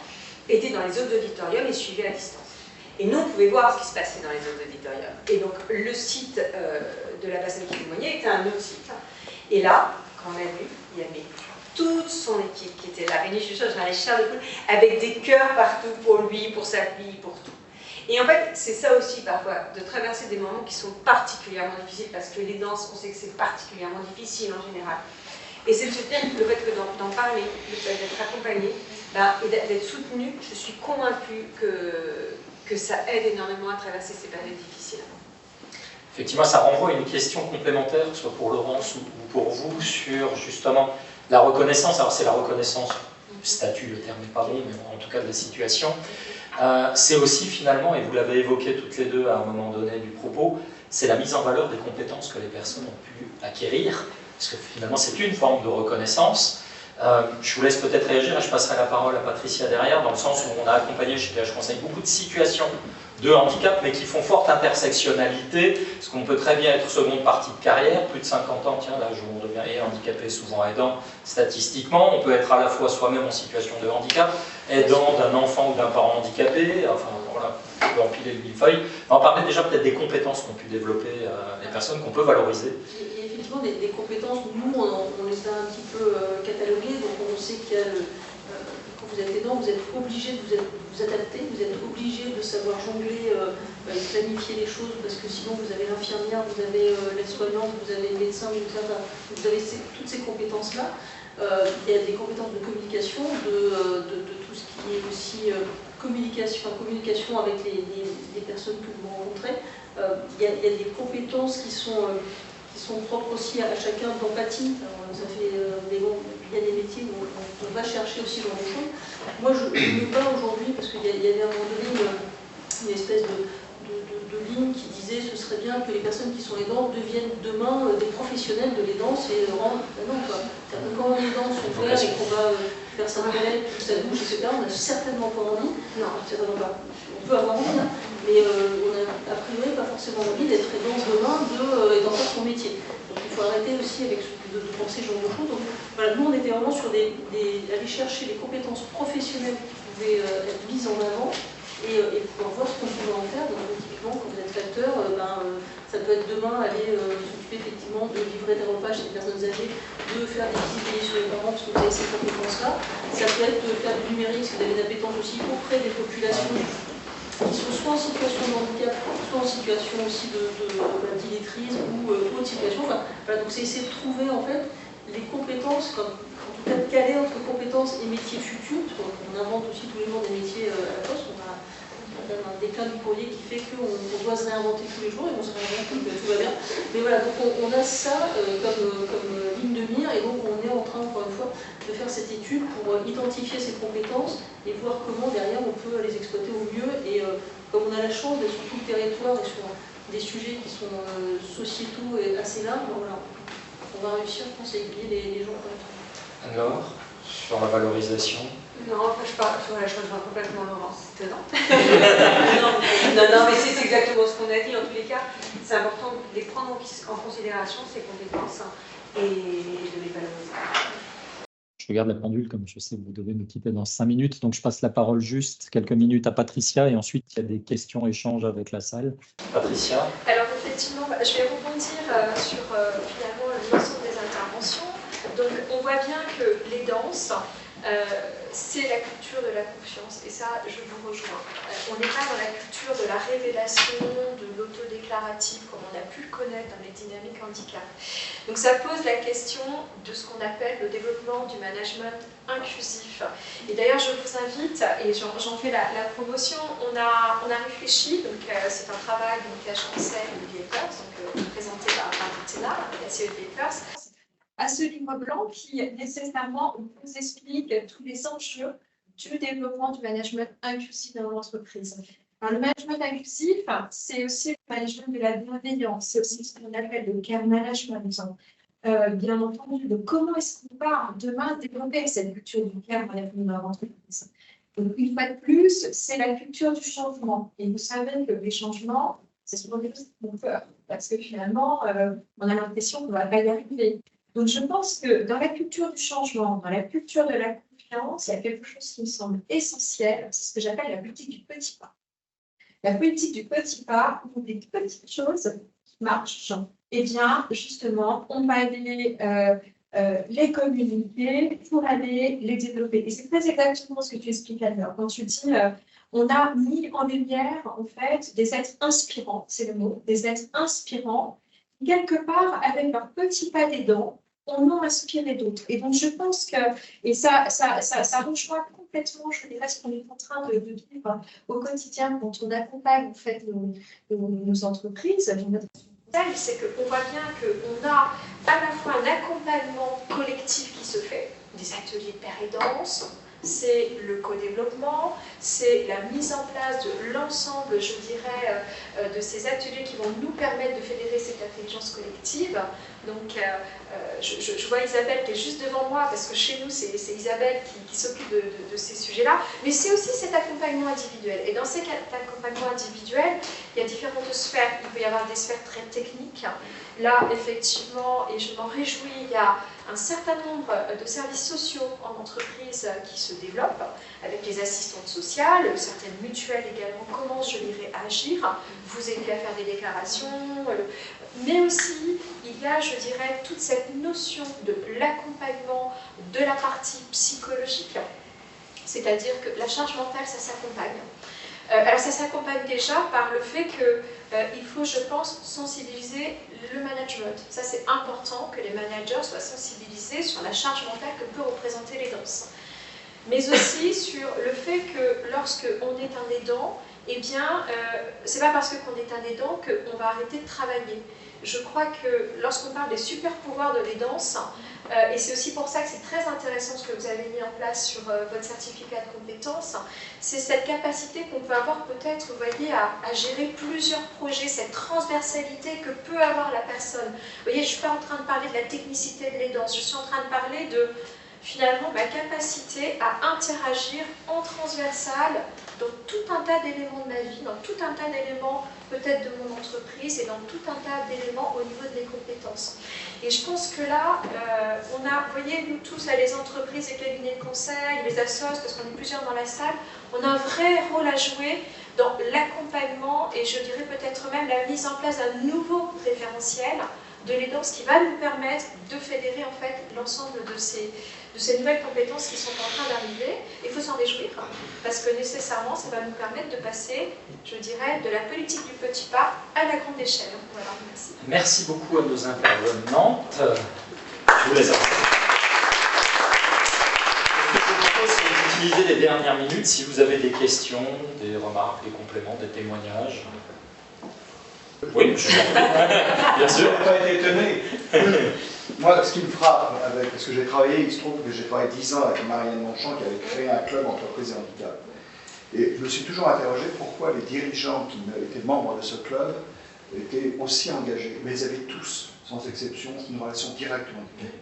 étaient dans les autres auditoriums et suivaient à distance. Et nous, on pouvait voir ce qui se passait dans les autres auditoriums. Et donc, le site de la personne qui témoignait était un autre site. Et là, quand on a vu, il y avait toute son équipe qui était là. Rémi, je suis sûre, j'en avais chair de poule, avec des cœurs partout pour lui, pour sa fille, pour tout. Et en fait, c'est ça aussi parfois, de traverser des moments qui sont particulièrement difficiles, parce que les danses, on sait que c'est particulièrement difficile en général. Et c'est le fait que d'en parler, d'être accompagné, et d'être soutenu, je suis convaincue que ça aide énormément à traverser ces périodes difficiles. Effectivement, ça renvoie à une question complémentaire, soit pour Laurence ou pour vous, sur justement la reconnaissance. Alors c'est la reconnaissance du statut, le terme n'est pas bon, mais en tout cas de la situation. C'est aussi finalement, et vous l'avez évoqué toutes les deux à un moment donné du propos, c'est la mise en valeur des compétences que les personnes ont pu acquérir, parce que finalement c'est une forme de reconnaissance. Je vous laisse peut-être réagir et je passerai la parole à Patricia derrière, dans le sens où on a accompagné chez PH Conseil beaucoup de situations de handicap, mais qui font forte intersectionnalité, parce qu'on peut très bien être seconde partie de carrière, plus de 50 ans, tiens là je deviens handicapé, souvent aidant statistiquement, on peut être à la fois soi-même en situation de handicap, aidant d'un enfant ou d'un parent handicapé, enfin voilà, on peut empiler le millefeuille. On parlait déjà peut-être des compétences qu'ont pu développer les personnes, qu'on peut valoriser. Il y a effectivement des compétences, nous on les a un petit peu cataloguées, donc on sait qu'il y a quand vous êtes aidant, vous êtes obligé de vous adapter, vous êtes obligé de savoir jongler et planifier les choses, parce que sinon vous avez l'infirmière, vous avez l'aide-soignante, vous avez le médecin, vous avez toutes ces compétences-là. Il y a des compétences de communication, de tout ce qui est aussi communication avec les personnes que vous rencontrez. Il y a des compétences qui sont propres aussi à chacun, d'empathie. Ça fait il y a des métiers où on va chercher aussi dans les choses. Moi, je me bats aujourd'hui, parce qu'il y avait à un moment donné une espèce de ligne qui disait ce serait bien que les personnes qui sont aidants deviennent demain des professionnels de l'aidance et rendent. Non, quoi. Quand on est aidant, son père et qu'on va faire sa toilette, sa bouche, etc., on n'a certainement pas envie. Non, certainement pas. On peut avoir envie, hein, mais on n'a a priori pas forcément envie d'être aidant demain et d'en faire son métier. Donc il faut arrêter aussi avec de penser ce genre de choses. Donc, voilà, nous, on était vraiment sur aller chercher les compétences professionnelles qui pouvaient être mises en avant et pouvoir voir ce qu'on pouvait en faire. Donc, typiquement, quand vous êtes facteur, ça peut être demain aller s'occuper effectivement de livrer des repas chez les personnes âgées, de faire des visites veillées sur les parents, parce que vous avez ces compétences-là. Ça peut être de faire du numérique, parce que vous avez une appétence aussi auprès des populations qui sont soit en situation de handicap, soit en situation aussi d'illettrisme ou autre situation. Enfin, voilà, donc c'est essayer de trouver en fait les compétences, en tout cas de caler entre compétences et métiers futurs, parce qu'on invente aussi tous les jours des métiers à la poste. On a un déclin du courrier qui fait qu'on doit se réinventer tous les jours et on se réinvente, tout va bien. Mais voilà, donc on a ça comme ligne de mire et donc on est en train, encore une fois, de faire cette étude pour identifier ces compétences et voir comment derrière on peut les exploiter au mieux. Et comme on a la chance d'être sur tout le territoire et sur des sujets qui sont sociétaux et assez larges, voilà, on va réussir, je pense, à aiguiller les gens. Alors, sur la valorisation. Non, je rejoins complètement Laurence, c'est étonnant. non, mais c'est exactement ce qu'on a dit. En tous les cas, c'est important de les prendre en considération, ces compétences, et de les valoriser. Je regarde la pendule, comme je sais que vous devez nous quitter dans 5 minutes, donc je passe la parole juste quelques minutes à Patricia, et ensuite il y a des questions-échanges avec la salle. Patricia. Alors effectivement, je vais rebondir sur finalement l'ensemble des interventions. Donc on voit bien que les danses, c'est la culture de la confiance, et ça, je vous rejoins. On n'est pas dans la culture de la révélation, de l'autodéclaratif, comme on a pu le connaître dans les dynamiques handicap. Donc ça pose la question de ce qu'on appelle le développement du management inclusif. Et d'ailleurs, je vous invite, et j'en fais la promotion, on a réfléchi, donc c'est un travail donc, à Chancel et Papers, donc présenté par Martina, la CE Papers, à ce livre blanc qui nécessairement vous explique tous les enjeux du développement du management inclusif dans l'entreprise. Le management inclusif, c'est aussi le management de la bienveillance, c'est aussi ce qu'on appelle le care management. Bien entendu, de comment est-ce qu'on va demain développer cette culture du care management dans l'entreprise. Donc, une fois de plus, c'est la culture du changement. Et vous savez que les changements, c'est souvent des choses qui font peur, parce que finalement, on a l'impression qu'on ne va pas y arriver. Donc, je pense que dans la culture du changement, dans la culture de la confiance, il y a quelque chose qui me semble essentiel, c'est ce que j'appelle la politique du petit pas. La politique du petit pas, où des petites choses qui marchent, eh bien, justement, on va aller les communiquer pour aller les développer. Et c'est très exactement ce que tu expliques alors. Quand tu dis, on a mis en lumière, en fait, des êtres inspirants, c'est le mot, des êtres inspirants, quelque part, avec leur petit pas des dents, on a inspiré d'autres. Et donc, je pense que, et ça rejoint complètement, je dirais, ce qu'on est en train de vivre au quotidien quand on accompagne en fait, nos entreprises, c'est qu'on voit bien qu'on a à la fois un accompagnement collectif qui se fait, des ateliers de pair et danse, c'est le co-développement, c'est la mise en place de l'ensemble, je dirais, de ces ateliers qui vont nous permettre de fédérer cette intelligence collective. Donc, je vois Isabelle qui est juste devant moi, parce que chez nous, c'est Isabelle qui s'occupe de ces sujets-là, mais c'est aussi cet accompagnement individuel. Et dans cet accompagnement individuel, il y a différentes sphères. Il peut y avoir des sphères très techniques. Là, effectivement, et je m'en réjouis, il y a un certain nombre de services sociaux en entreprise qui se développent, avec les assistantes sociales, certaines mutuelles également commencent, je dirais, à agir, vous aider à faire des déclarations, mais aussi, il y a, je dirais, toute cette notion de l'accompagnement de la partie psychologique, c'est-à-dire que la charge mentale, ça s'accompagne. Alors ça s'accompagne déjà par le fait qu'il faut, je pense, sensibiliser le management. Ça, c'est important que les managers soient sensibilisés sur la charge mentale que peut représenter les danses. Mais aussi sur le fait que lorsqu'on est un aidant, eh bien, c'est pas parce qu'on est un aidant qu'on va arrêter de travailler. Je crois que lorsqu'on parle des super pouvoirs de l'aidance, et c'est aussi pour ça que c'est très intéressant ce que vous avez mis en place sur votre certificat de compétences, c'est cette capacité qu'on peut avoir peut-être, vous voyez, à gérer plusieurs projets, cette transversalité que peut avoir la personne. Vous voyez, je ne suis pas en train de parler de la technicité de l'aidance, je suis en train de parler de finalement ma capacité à interagir en transversal dans tout un tas d'éléments de ma vie, dans tout un tas d'éléments peut-être de mon entreprise et dans tout un tas d'éléments au niveau de mes compétences. Et je pense que là, on a, vous voyez, nous tous, là, les entreprises, les cabinets de conseil, les assos, parce qu'on est plusieurs dans la salle, on a un vrai rôle à jouer dans l'accompagnement et je dirais peut-être même la mise en place d'un nouveau référentiel de l'aidance qui va nous permettre de fédérer en fait l'ensemble de ces nouvelles compétences qui sont en train d'arriver. Il faut s'en réjouir parce que nécessairement ça va nous permettre de passer, je dirais, de la politique du petit pas à la grande échelle. Voilà, merci. Merci beaucoup à nos intervenantes. Je vous laisse. Ce que je vous propose, c'est d'utiliser les dernières minutes si vous avez des questions, des remarques, des compléments, des témoignages. Oui, je bien sûr. Je n'ai pas été étonné. Moi, ce qui me frappe, parce que j'ai travaillé, il se trouve que j'ai travaillé 10 ans avec Marianne Monchamp qui avait créé un club entreprise et handicap. Et je me suis toujours interrogé pourquoi les dirigeants qui étaient membres de ce club étaient aussi engagés. Mais ils avaient tous, sans exception, une relation directe au handicap.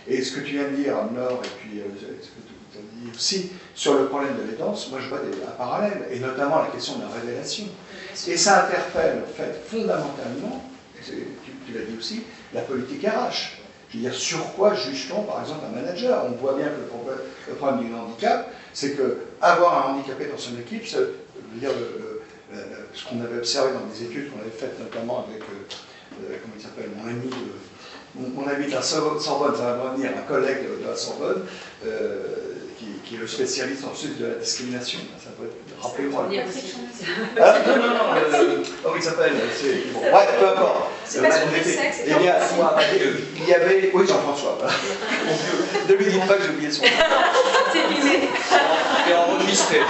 Et ce que tu viens de dire, Nord, et puis ce que tu as dit aussi, sur le problème de l'aidance, moi je vois un parallèle, et notamment la question de la révélation. Et ça interpelle, en fait, fondamentalement, tu l'as dit aussi, la politique RH. Je veux dire, sur quoi juge-t-on, par exemple, un manager? On voit bien que le problème du handicap, c'est qu'avoir un handicapé dans son équipe, ça veut dire ce qu'on avait observé dans des études qu'on avait faites notamment avec, comment il s'appelle, mon ami de la Sorbonne, ça va revenir, un collègue de la Sorbonne, qui est le spécialiste ensuite de la discrimination. Ça peut être, rappelez-moi. Comment il s'appelle? Ouais, peu importe. C'est pas son sexe, c'est Jean-François. Il y avait, oui, Jean-François. Ne lui dites pas que j'ai oublié son nom. C'est filmé. Et enregistré.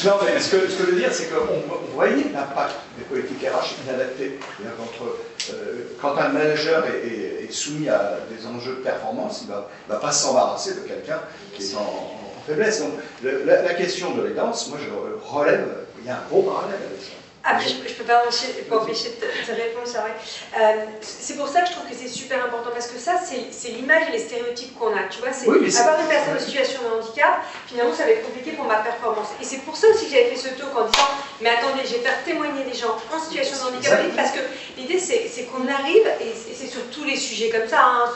Non, mais ce que je veux dire, c'est qu'on voyait l'impact des politiques RH inadaptées. Quand un manager est soumis à des enjeux de performance, il ne va pas s'embarrasser de quelqu'un qui est en faiblesse. Donc la question de l'aidance, moi je relève, il y a un gros parallèle avec ça. Après, je ne peux pas empêcher de te répondre, c'est vrai. C'est pour ça que je trouve que c'est super important, parce que ça, c'est l'image et les stéréotypes qu'on a. Tu vois, c'est avoir une personne en situation de handicap, finalement, ça va être compliqué pour ma performance. Et c'est pour ça aussi que j'avais fait ce talk en disant, mais attendez, je vais faire témoigner des gens en situation de handicap, parce que l'idée, c'est qu'on arrive, et c'est sur tous les sujets comme ça, hein,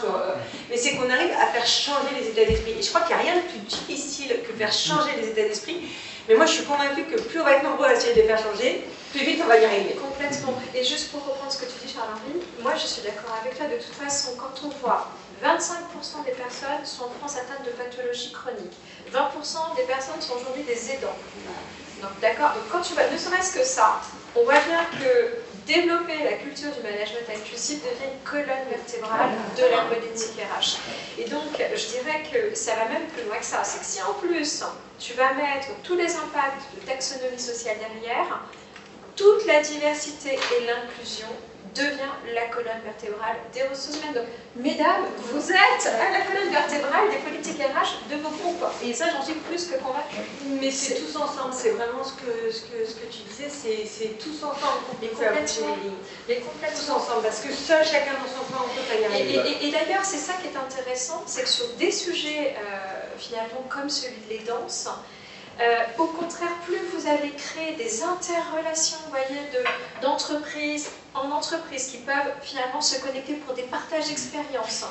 mais c'est qu'on arrive à faire changer les états d'esprit. Et je crois qu'il n'y a rien de plus difficile que faire changer les états d'esprit. Mais moi, je suis convaincue que plus on va être nombreux à essayer de les faire changer, plus vite on va y arriver. Complètement. Et juste pour reprendre ce que tu dis, Charles-Henri, moi je suis d'accord avec toi. De toute façon, quand on voit 25% des personnes sont en France atteintes de pathologies chroniques, 20% des personnes sont aujourd'hui des aidants. Donc d'accord, donc quand tu vois, ne serait-ce que ça, on voit bien que développer la culture du management inclusif devient une colonne vertébrale de la politique RH. Et donc, je dirais que ça va même plus loin que ça. C'est que si en plus, tu vas mettre tous les impacts de taxonomie sociale derrière, toute la diversité et l'inclusion devient la colonne vertébrale des ressources humaines. Donc, mesdames, vous êtes à la colonne vertébrale des politiques RH de vos groupes. Et ça, j'en suis plus que convaincue. Mais c'est tous ensemble, c'est vraiment ce que tu disais, c'est tous ensemble qu'on peut faire bouger les lignes. Tous ensemble, parce que seul, chacun dans son coin, on peut pas y arriver. Et d'ailleurs, c'est ça qui est intéressant, c'est que sur des sujets, finalement, comme celui de l'aidance, au contraire, plus vous allez créer des interrelations, vous voyez, d'entreprises en entreprises qui peuvent finalement se connecter pour des partages d'expériences,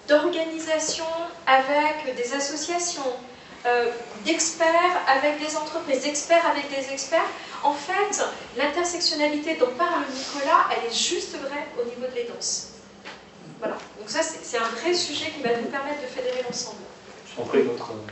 d'organisations avec des associations, d'experts avec des entreprises, d'experts avec des experts. En fait, l'intersectionnalité dont parle Nicolas, elle est juste vraie au niveau de l'aidance. Voilà. Donc ça, c'est un vrai sujet qui va nous permettre de fédérer l'ensemble.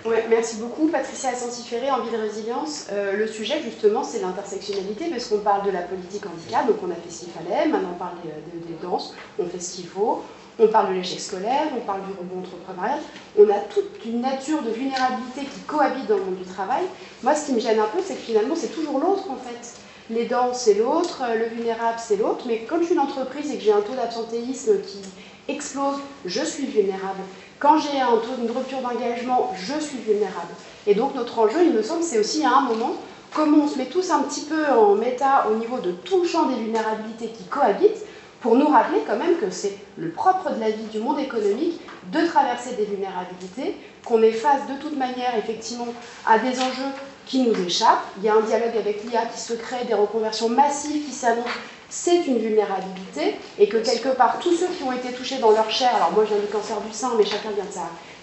Ouais, merci beaucoup. Patricia Ascensi-Ferré, Envie de résilience. Le sujet, justement, c'est l'intersectionnalité, parce qu'on parle de la politique handicap, donc on a fait ce qu'il fallait, maintenant on parle des danses, on fait ce qu'il faut, on parle de l'échec scolaire, on parle du rebond entrepreneurial, on a toute une nature de vulnérabilité qui cohabite dans le monde du travail. Moi, ce qui me gêne un peu, c'est que finalement, c'est toujours l'autre, en fait. L'aidant, c'est l'autre, le vulnérable, c'est l'autre, mais quand je suis une entreprise et que j'ai un taux d'absentéisme qui explose, je suis vulnérable. Quand j'ai un taux d'une rupture d'engagement, je suis vulnérable. Et donc notre enjeu, il me semble, c'est aussi à un moment, comment on se met tous un petit peu en méta au niveau de tout le champ des vulnérabilités qui cohabitent, pour nous rappeler quand même que c'est le propre de la vie du monde économique de traverser des vulnérabilités, qu'on est face de toute manière effectivement à des enjeux qui nous échappent. Il y a un dialogue avec l'IA qui se crée, des reconversions massives qui s'annoncent, c'est une vulnérabilité, et que quelque part, tous ceux qui ont été touchés dans leur chair, alors moi je viens du cancer du sein, mais chacun vient de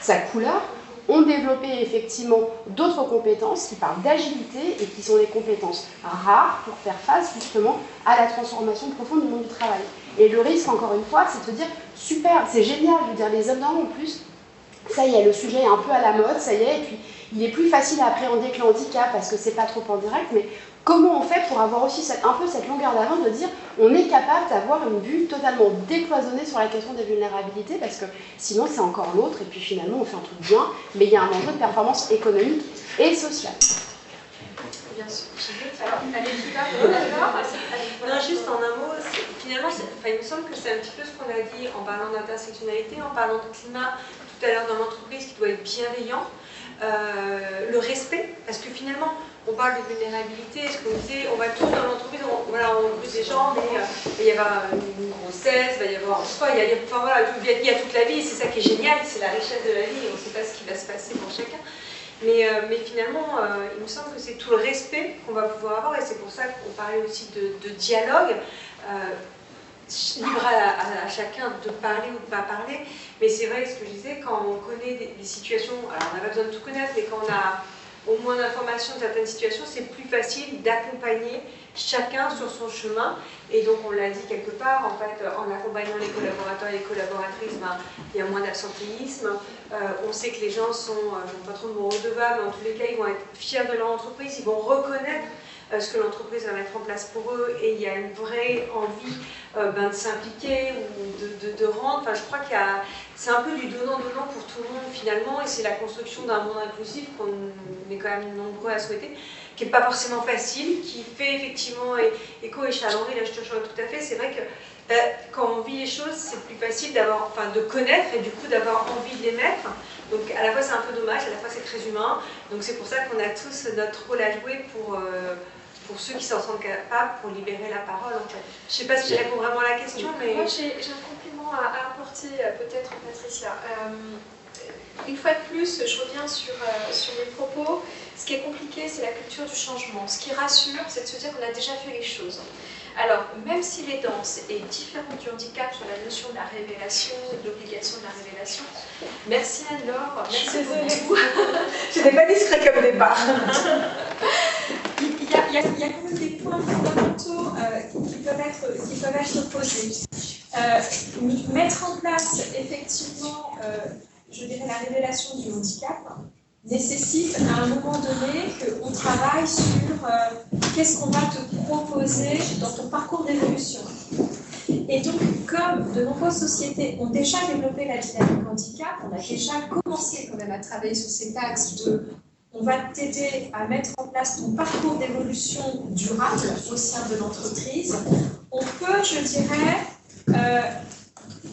sa couleur, ont développé effectivement d'autres compétences qui parlent d'agilité et qui sont des compétences rares pour faire face justement à la transformation profonde du monde du travail. Et le risque, encore une fois, c'est de se dire, super, c'est génial, je veux dire, les hommes d'homme en plus, ça y est, le sujet est un peu à la mode, ça y est, et puis il est plus facile à appréhender que le handicap parce que c'est pas trop en direct, mais comment on fait pour avoir aussi un peu cette longueur d'avance de dire on est capable d'avoir une vue totalement décloisonnée sur la question des vulnérabilités, parce que sinon c'est encore l'autre, et puis finalement on fait un truc bien, mais il y a un enjeu de performance économique et sociale. Bien sûr. Alors, allez-y, d'accord. Non, juste en un mot, finalement, il me semble que c'est un petit peu ce qu'on a dit en parlant d'intersectionnalité, en parlant de climat tout à l'heure dans l'entreprise qui doit être bienveillant. Le respect, parce que finalement, on parle de vulnérabilité, ce qu'on disait, on va tous dans l'entreprise, on recrute des gens, mais il va y avoir une grossesse, il va y avoir, je sais pas, il y a toute la vie, c'est ça qui est génial, c'est la richesse de la vie, et on ne sait pas ce qui va se passer pour chacun. Mais finalement, il me semble que c'est tout le respect qu'on va pouvoir avoir, et c'est pour ça qu'on parlait aussi de dialogue. Libre à chacun de parler ou de ne pas parler, mais c'est vrai ce que je disais, quand on connaît des situations, alors on n'a pas besoin de tout connaître, mais quand on a au moins d'informations de certaines situations, c'est plus facile d'accompagner chacun sur son chemin, et donc on l'a dit quelque part, en fait, en accompagnant les collaborateurs et les collaboratrices, il y a moins d'absentéisme, on sait que les gens sont, je n'aime pas trop de mots redevables, mais en tous les cas, ils vont être fiers de leur entreprise, ils vont reconnaître ce que l'entreprise va mettre en place pour eux, et il y a une vraie envie de s'impliquer ou de rendre. Enfin, je crois qu'il y a, c'est un peu du donnant-donnant pour tout le monde finalement, et c'est la construction d'un monde inclusif qu'on est quand même nombreux à souhaiter, qui n'est pas forcément facile, qui fait effectivement écho, et Charles-Henri, là je te rejoins tout à fait, c'est vrai que quand on vit les choses, c'est plus facile d'avoir, enfin, de connaître et du coup d'avoir envie de les mettre. Donc à la fois c'est un peu dommage, à la fois c'est très humain. Donc c'est pour ça qu'on a tous notre rôle à jouer pour ceux qui s'en sentent capables, pour libérer la parole. En fait. Je ne sais pas si je réponds vraiment à la question, mais... Moi j'ai un compliment à apporter peut-être, Patricia. Une fois de plus, je reviens sur mes propos. Ce qui est compliqué, c'est la culture du changement. Ce qui rassure, c'est de se dire qu'on a déjà fait les choses. Alors, même si l'aidance est différente du handicap sur la notion de la révélation, de l'obligation de la révélation, merci Anne-Laure, merci beaucoup. Je n'étais pas discret comme départ. Il y a quand même des points fondamentaux qui peuvent être posés. Mettre en place, effectivement, je dirais la révélation du handicap, nécessite à un moment donné qu'on travaille sur qu'est-ce qu'on va te proposer dans ton parcours d'évolution. Et donc, comme de nombreuses sociétés ont déjà développé la dynamique handicap, on a déjà commencé quand même à travailler sur cet axe de on va t'aider à mettre en place ton parcours d'évolution durable au sein de l'entreprise, on peut, je dirais,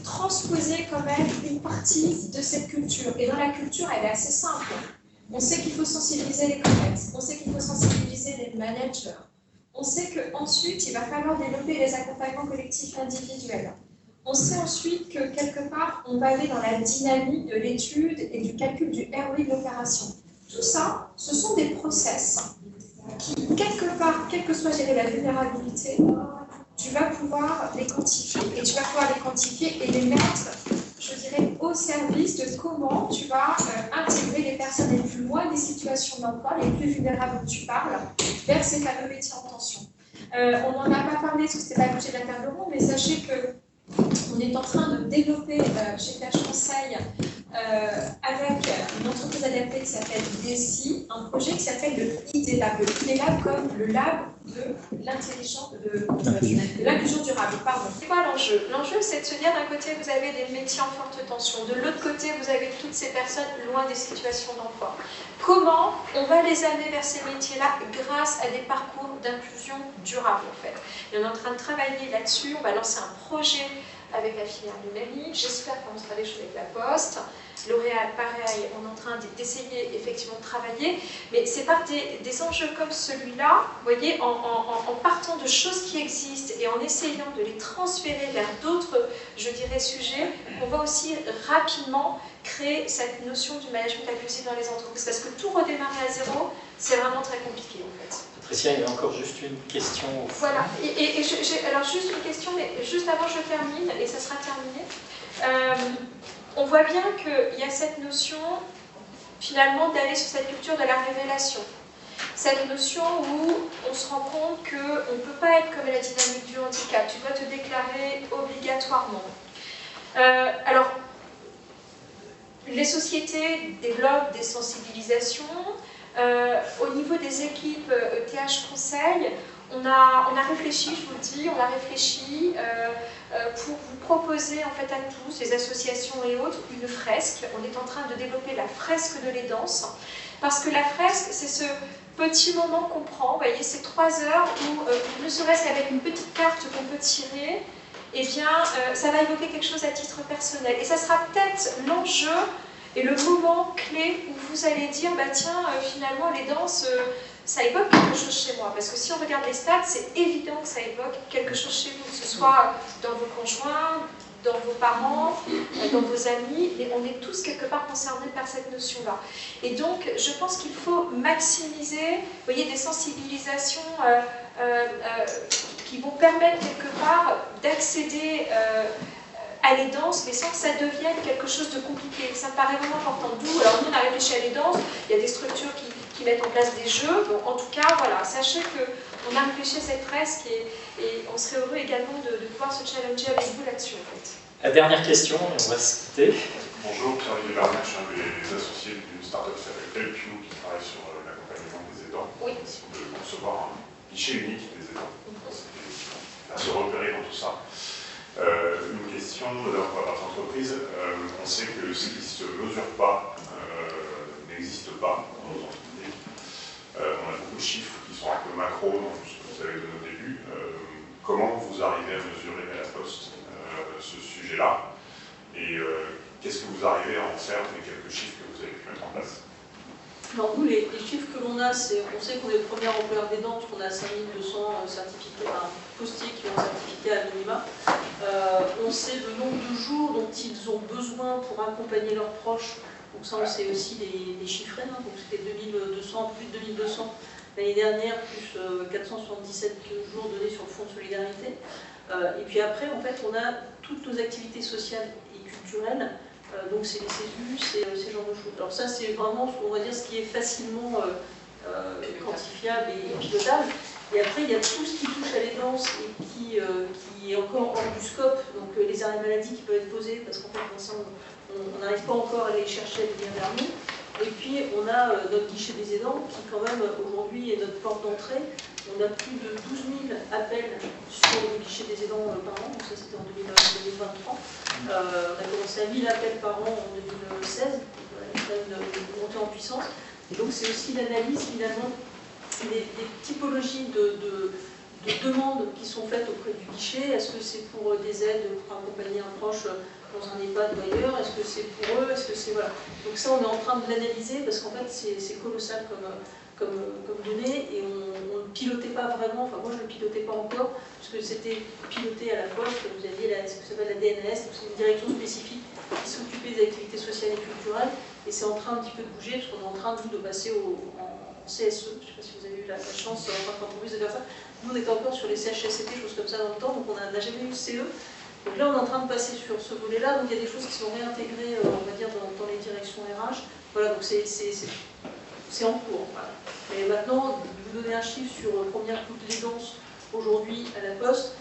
transposer quand même une partie de cette culture. Et dans la culture, elle est assez simple. On sait qu'il faut sensibiliser les collègues, on sait qu'il faut sensibiliser les managers, on sait qu'ensuite, il va falloir développer les accompagnements collectifs individuels. On sait ensuite que quelque part, on va aller dans la dynamique de l'étude et du calcul du ROI de l'opération. Tout ça, ce sont des process qui, quelque part, quelle que soit la vulnérabilité, tu vas pouvoir les quantifier. Et tu vas pouvoir les quantifier et les mettre, je dirais, au service de comment tu vas intégrer les personnes les plus loin des situations d'emploi, les plus vulnérables dont tu parles, vers ces fameux métiers en tension. On n'en a pas parlé, parce que ce n'était pas l'objet de la table ronde, mais sachez que on est en train de développer chez Flash Conseil avec une entreprise adaptée qui s'appelle DECI, un projet qui s'appelle le ID Lab. Le ID Lab comme le lab de l'intelligence, de l'inclusion durable. Pardon. C'est quoi l'enjeu? L'enjeu, c'est de se dire d'un côté, vous avez des métiers en forte tension, de l'autre côté, vous avez toutes ces personnes loin des situations d'emploi. Comment on va les amener vers ces métiers-là grâce à des parcours d'inclusion durable, en fait. Et on est en train de travailler là-dessus, on va lancer un projet avec la filière numérique. J'espère qu'on fera des choses avec la Poste. L'Oréal, pareil, on est en train d'essayer effectivement de travailler, mais c'est par des enjeux comme celui-là, vous voyez, en partant de choses qui existent et en essayant de les transférer vers d'autres, je dirais, sujets, on va aussi rapidement créer cette notion du management inclusif dans les entreprises, parce que tout redémarrer à zéro, c'est vraiment très compliqué en fait. Patricia, il y a encore juste une question. Voilà, alors juste une question, mais juste avant je termine, et ça sera terminé. On voit bien qu'il y a cette notion, finalement, d'aller sur cette culture de la révélation. Cette notion où on se rend compte qu'on ne peut pas être comme la dynamique du handicap. Tu dois te déclarer obligatoirement. Alors, les sociétés développent des sensibilisations. Au niveau des équipes ETH Conseil, on a réfléchi, je vous le dis, on a réfléchi pour vous proposer en fait à tous, les associations et autres, une fresque. On est en train de développer la fresque de l'aidance, parce que la fresque, c'est ce petit moment qu'on prend, vous voyez, ces 3 heures où, ne serait-ce qu'avec une petite carte qu'on peut tirer, eh bien, ça va évoquer quelque chose à titre personnel. Et ça sera peut-être l'enjeu et le moment clé où vous allez dire, bah tiens, finalement, l'aidance, ça évoque quelque chose chez moi. Parce que si on regarde les stats, c'est évident que ça évoque quelque chose chez vous, que ce soit dans vos conjoints, dans vos parents, dans vos amis, et on est tous quelque part concernés par cette notion-là. Et donc, je pense qu'il faut maximiser, vous voyez, des sensibilisations qui vont permettre quelque part d'accéder à l'aidance, mais sans que ça devienne quelque chose de compliqué. Ça me paraît vraiment important. D'où, alors nous on a réfléchi à l'aidance, il y a des structures qui mettent en place des jeux. Bon, en tout cas, voilà, sachez qu'on a réfléchi à cette fresque et on serait heureux également de pouvoir se challenger avec vous là-dessus en fait. La dernière question, et on va se quitter. Bonjour, Pierre-Olivier Bernard, je suis un des associés d'une start-up qui s'appelle Help-You, qui travaille sur l'accompagnement des aidants. Oui. De concevoir un guichet unique des aidants. À se repérer dans tout ça. Une question de votre entreprise. On sait que ce qui ne se mesure pas n'existe pas dans nos entreprises. On a beaucoup de chiffres qui sont un peu macro dans ce que vous avez donné au début. Comment vous arrivez à mesurer à la Poste ce sujet-là? Et qu'est-ce que vous arrivez à en faire des quelques chiffres que vous avez pu mettre en place? Alors nous, les chiffres que l'on a, c'est, on sait qu'on est le premier employeur d'aidants, parce qu'on a 5200 certifiés, enfin, postiers qui ont certifié à minima. On sait le nombre de jours dont ils ont besoin pour accompagner leurs proches. Donc ça, on sait aussi les chiffrer. Hein. Donc c'était 2200, plus de 2200 l'année dernière, plus 477 jours donnés sur le Fonds de solidarité. Et puis après, en fait, on a toutes nos activités sociales et culturelles. Donc c'est les CESU, c'est ces genres de choses. Alors ça c'est vraiment, on va dire, ce qui est facilement quantifiable et pilotable. Et après il y a tout ce qui touche à l'aidance et qui est encore hors du scope, donc les arrêts maladie qui peuvent être posés, parce qu'en fait on n'arrive pas encore à aller chercher à venir vers nous. Et puis on a notre guichet des aidants qui quand même aujourd'hui est notre porte d'entrée. On a plus de 12 000 appels sur le guichet des aidants par an, donc ça c'était en 2023. On a commencé à 1000 appels par an en 2016, une montée en puissance. Et donc c'est aussi l'analyse finalement des typologies de demandes qui sont faites auprès du guichet. Est-ce que c'est pour des aides pour accompagner un proche dans un EHPAD ou ailleurs? Est-ce que c'est pour eux? Est-ce que c'est... Voilà. Donc ça on est en train de l'analyser parce qu'en fait c'est colossal comme données et on ne pilotait pas vraiment, enfin moi je ne le pilotais pas encore, puisque c'était piloté à la Poste, vous aviez ce que s'appelle la DNS, c'est une direction spécifique qui s'occupait des activités sociales et culturelles, et c'est en train un petit peu de bouger, parce qu'on est en train de passer en CSE, je ne sais pas si vous avez eu la chance en tant qu'entreprise de faire ça, nous on était encore sur les CHSCT, choses comme ça dans le temps, donc on n'a jamais eu de CE, donc là on est en train de passer sur ce volet-là, donc il y a des choses qui sont réintégrées, on va dire, dans les directions RH, voilà, donc c'est en cours. Voilà. Et maintenant, de vous donner un chiffre sur combien coûte l'aidance aujourd'hui à la Poste,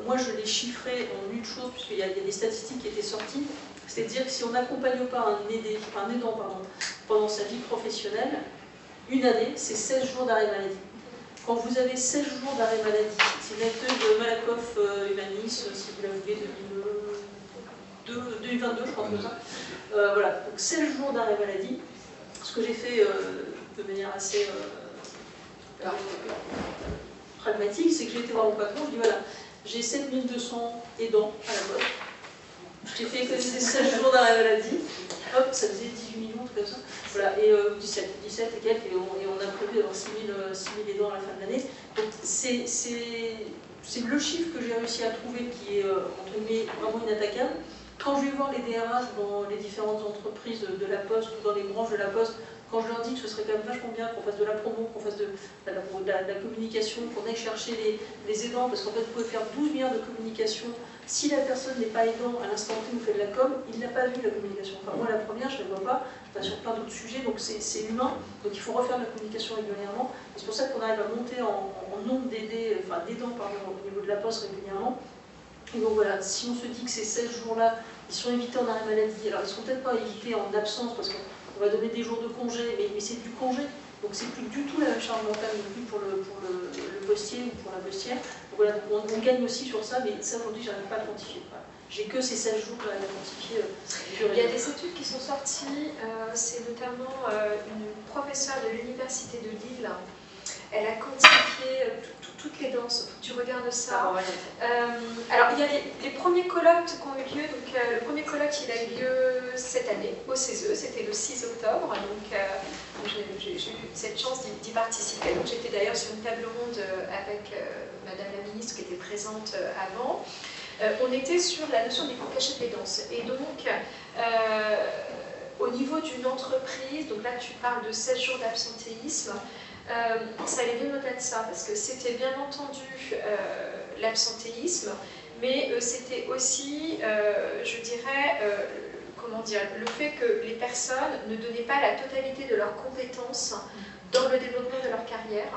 moi je l'ai chiffré en une chose, puisqu'il y a des statistiques qui étaient sorties, c'est-à-dire que si on n'accompagne pas un aidant pendant sa vie professionnelle, une année, c'est 16 jours d'arrêt maladie. Quand vous avez 16 jours d'arrêt maladie, c'est une étude de Malakoff Humanis, si vous la voulez, 2022, je crois que c'est ça. Voilà, donc 16 jours d'arrêt maladie. Ce que j'ai fait de manière assez pragmatique, c'est que j'ai été voir mon patron, je dis voilà, j'ai 7200 aidants à la Poste, J'ai fait économiser 16 jours dans la maladie. Hop, ça faisait 18 millions, tout comme ça. Voilà, et 17 et quelques, et on a prévu d'avoir 6 000 aidants à la fin de l'année. Donc c'est le chiffre que j'ai réussi à trouver qui est, entre guillemets, vraiment inattaquable. Quand je vais voir les DRH dans les différentes entreprises de la Poste ou dans les branches de la Poste, quand je leur dis que ce serait quand même vachement bien qu'on fasse de la promo, qu'on fasse de la communication, qu'on aille chercher les aidants, parce qu'en fait, vous pouvez faire 12 milliards de communication. Si la personne n'est pas aidant à l'instant T ou fait de la com, il n'a pas vu la communication. Enfin, moi, la première, je ne la vois pas, enfin, sur plein d'autres sujets, donc c'est humain. Donc il faut refaire de la communication régulièrement. C'est pour ça qu'on arrive à monter en nombre d'aidants au niveau de la Poste régulièrement. Et donc voilà, si on se dit que ces 16 jours-là, ils sont évités en arrêt maladie, alors ils ne seront peut-être pas évités en absence, parce qu'on va donner des jours de congé, mais c'est du congé. Donc c'est plus du tout la même charge mentale non plus pour le postier ou pour la postière. Donc voilà, on gagne aussi sur ça, mais ça aujourd'hui, je n'arrive pas à quantifier. Voilà. J'ai que ces 16 jours à quantifier. Il y a des études qui sont sorties, c'est notamment une professeure de l'université de Lille. Elle a quantifié toutes les danses, tu regardes ça. Alors, il y a les premiers colloques qui ont eu lieu. Donc, le premier colloque, il a eu lieu cette année, au CESE, c'était le 6 octobre. Donc, j'ai eu cette chance d'y participer. Donc, j'étais d'ailleurs sur une table ronde avec Madame la ministre qui était présente avant. On était sur la notion des coûts cachés des danses. Et donc, au niveau d'une entreprise, donc là, tu parles de 16 jours d'absentéisme. Ça allait bien au-delà de ça, parce que c'était bien entendu l'absentéisme, mais c'était aussi, je dirais, comment dire, le fait que les personnes ne donnaient pas la totalité de leurs compétences dans le développement de leur carrière.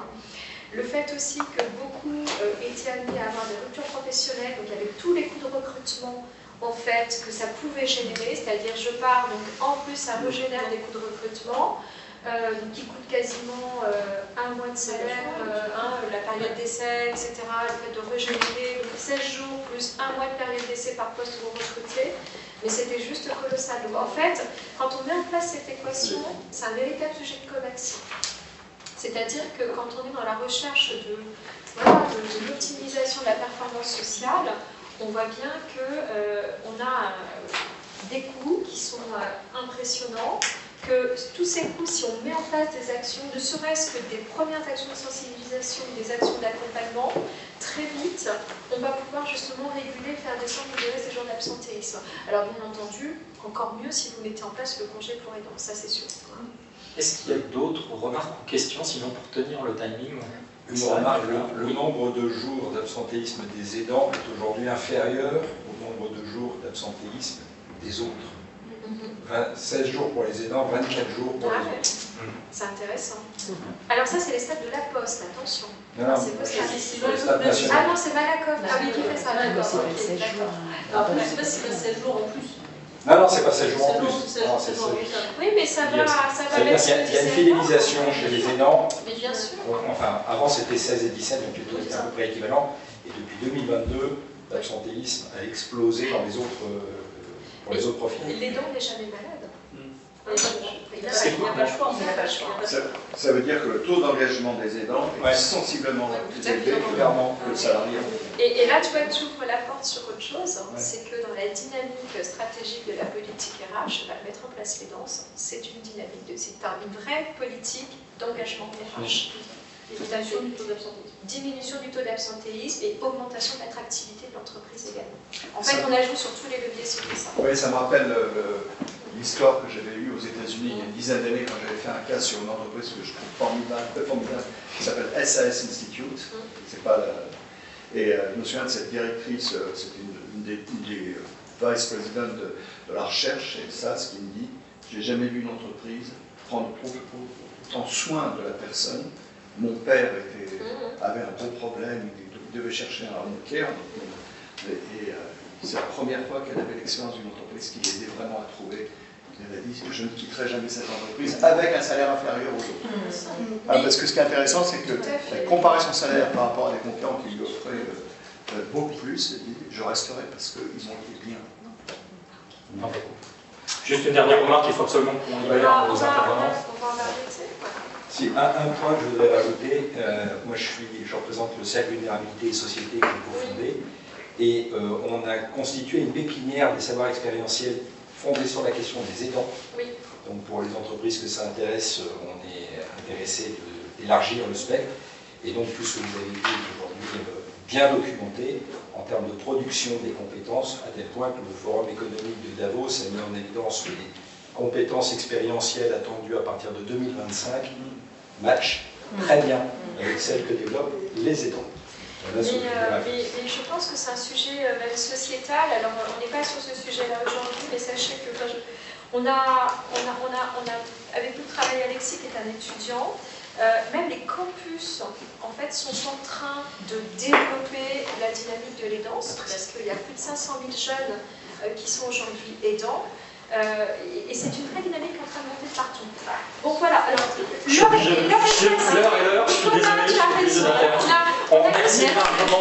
Le fait aussi que beaucoup étaient amenés à avoir des ruptures professionnelles, donc avec tous les coûts de recrutement en fait que ça pouvait générer, c'est-à-dire je pars, donc en plus ça régénère des coûts de recrutement, qui coûte quasiment un mois de salaire, la période d'essai, etc., le fait de régénérer 16 jours plus un mois de période d'essai par poste où vous recrutez, mais c'était juste colossal. Donc en fait, quand on met en place cette équation, c'est un véritable sujet de commerce. C'est-à-dire que quand on est dans la recherche de l'optimisation de la performance sociale, on voit bien qu'on a des coûts qui sont impressionnants, que tous ces coûts, si on met en place des actions, ne serait-ce que des premières actions de sensibilisation, des actions d'accompagnement, très vite, on va pouvoir justement réguler, faire descendre ces jours d'absentéisme. Alors bien entendu, encore mieux si vous mettez en place le congé pour aidants, ça c'est sûr. Est-ce qu'il y a d'autres remarques ou questions, sinon pour tenir le timing? Une remarque, le nombre de jours d'absentéisme des aidants est aujourd'hui inférieur au nombre de jours d'absentéisme des autres. 16 jours pour les aidants, 24 jours pour les autres. C'est intéressant. Alors ça, c'est les stats de la Poste, attention. Non, c'est pas ça. le stade national. Ah non, c'est Malakoff. Ah oui, qui fait ça. D'accord. Alors, je ne sais pas si c'est 16 jours en plus. Non, c'est pas 16 jours en plus. Non, c'est 16 jours. Oui, mais ça va Il y a une fidélisation chez les aidants. Mais bien sûr. Enfin, avant c'était 16 et 17, donc les taux étaient à peu près équivalents. Et depuis 2022, l'absentéisme a explosé dans les autres, pour les autres profils. L'aidant n'est jamais malade. Il n'a pas le choix. Ça veut dire que le taux d'engagement des aidants est sensiblement plus élevé que le salarié. Et là, tu vois, tu ouvres la porte sur autre chose, c'est que dans la dynamique stratégique de la politique RH, mettre en place les danses, c'est une dynamique, c'est une vraie politique d'engagement RH. Diminution du taux d'absentéisme et augmentation de l'attractivité de l'entreprise également. En fait, on ajoute sur tous les leviers sur ça. Oui, ça me rappelle l'histoire que j'avais eue aux États-Unis il y a une dizaine d'années quand j'avais fait un cas sur une entreprise que je trouve formidable, qui s'appelle SAS Institute. C'est pas Et je me souviens de cette directrice, c'était une des vice-présidents de la recherche, et ça, ce qui me dit, j'ai jamais vu une entreprise prendre autant soin de la personne. Mon père avait un gros problème, il devait chercher un home care, et c'est la première fois qu'elle avait l'expérience d'une entreprise qui l'aidait vraiment à trouver. Elle a dit, je ne quitterai jamais cette entreprise avec un salaire inférieur aux autres. Parce que ce qui est intéressant, c'est que elle comparait son salaire par rapport à des concurrents qui lui offraient beaucoup plus, elle dit, je resterai parce qu'ils ont été bien. Non. Juste une dernière remarque, il faut absolument qu'on libère nos intervenants. Si, un point que je voudrais rajouter, moi je représente le Cercle Vulnérabilité et Société que j'ai cofondé, Et on a constitué une pépinière des savoirs expérientiels fondée sur la question des aidants. Oui. Donc pour les entreprises que ça intéresse, on est intéressé d'élargir le spectre. Et donc tout ce que vous avez dit aujourd'hui bien documenté en termes de production des compétences, à tel point que le Forum économique de Davos a mis en évidence que les compétences expérientielles attendues à partir de 2025 matchent très bien avec celles que développent les aidants. Mais je pense que c'est un sujet même sociétal. Alors on n'est pas sur ce sujet-là aujourd'hui, mais sachez que on a avec nous travaillé Alexis qui est un étudiant. Même les campus en fait sont en train de développer la dynamique de l'aidance parce qu'il y a plus de 500 000 jeunes qui sont aujourd'hui aidants. Et c'est une vraie dynamique en train de monter partout. Bon voilà, alors l'heure est l'heure, je suis désolé, je suis obligé d'interrompre. On remercie énormément.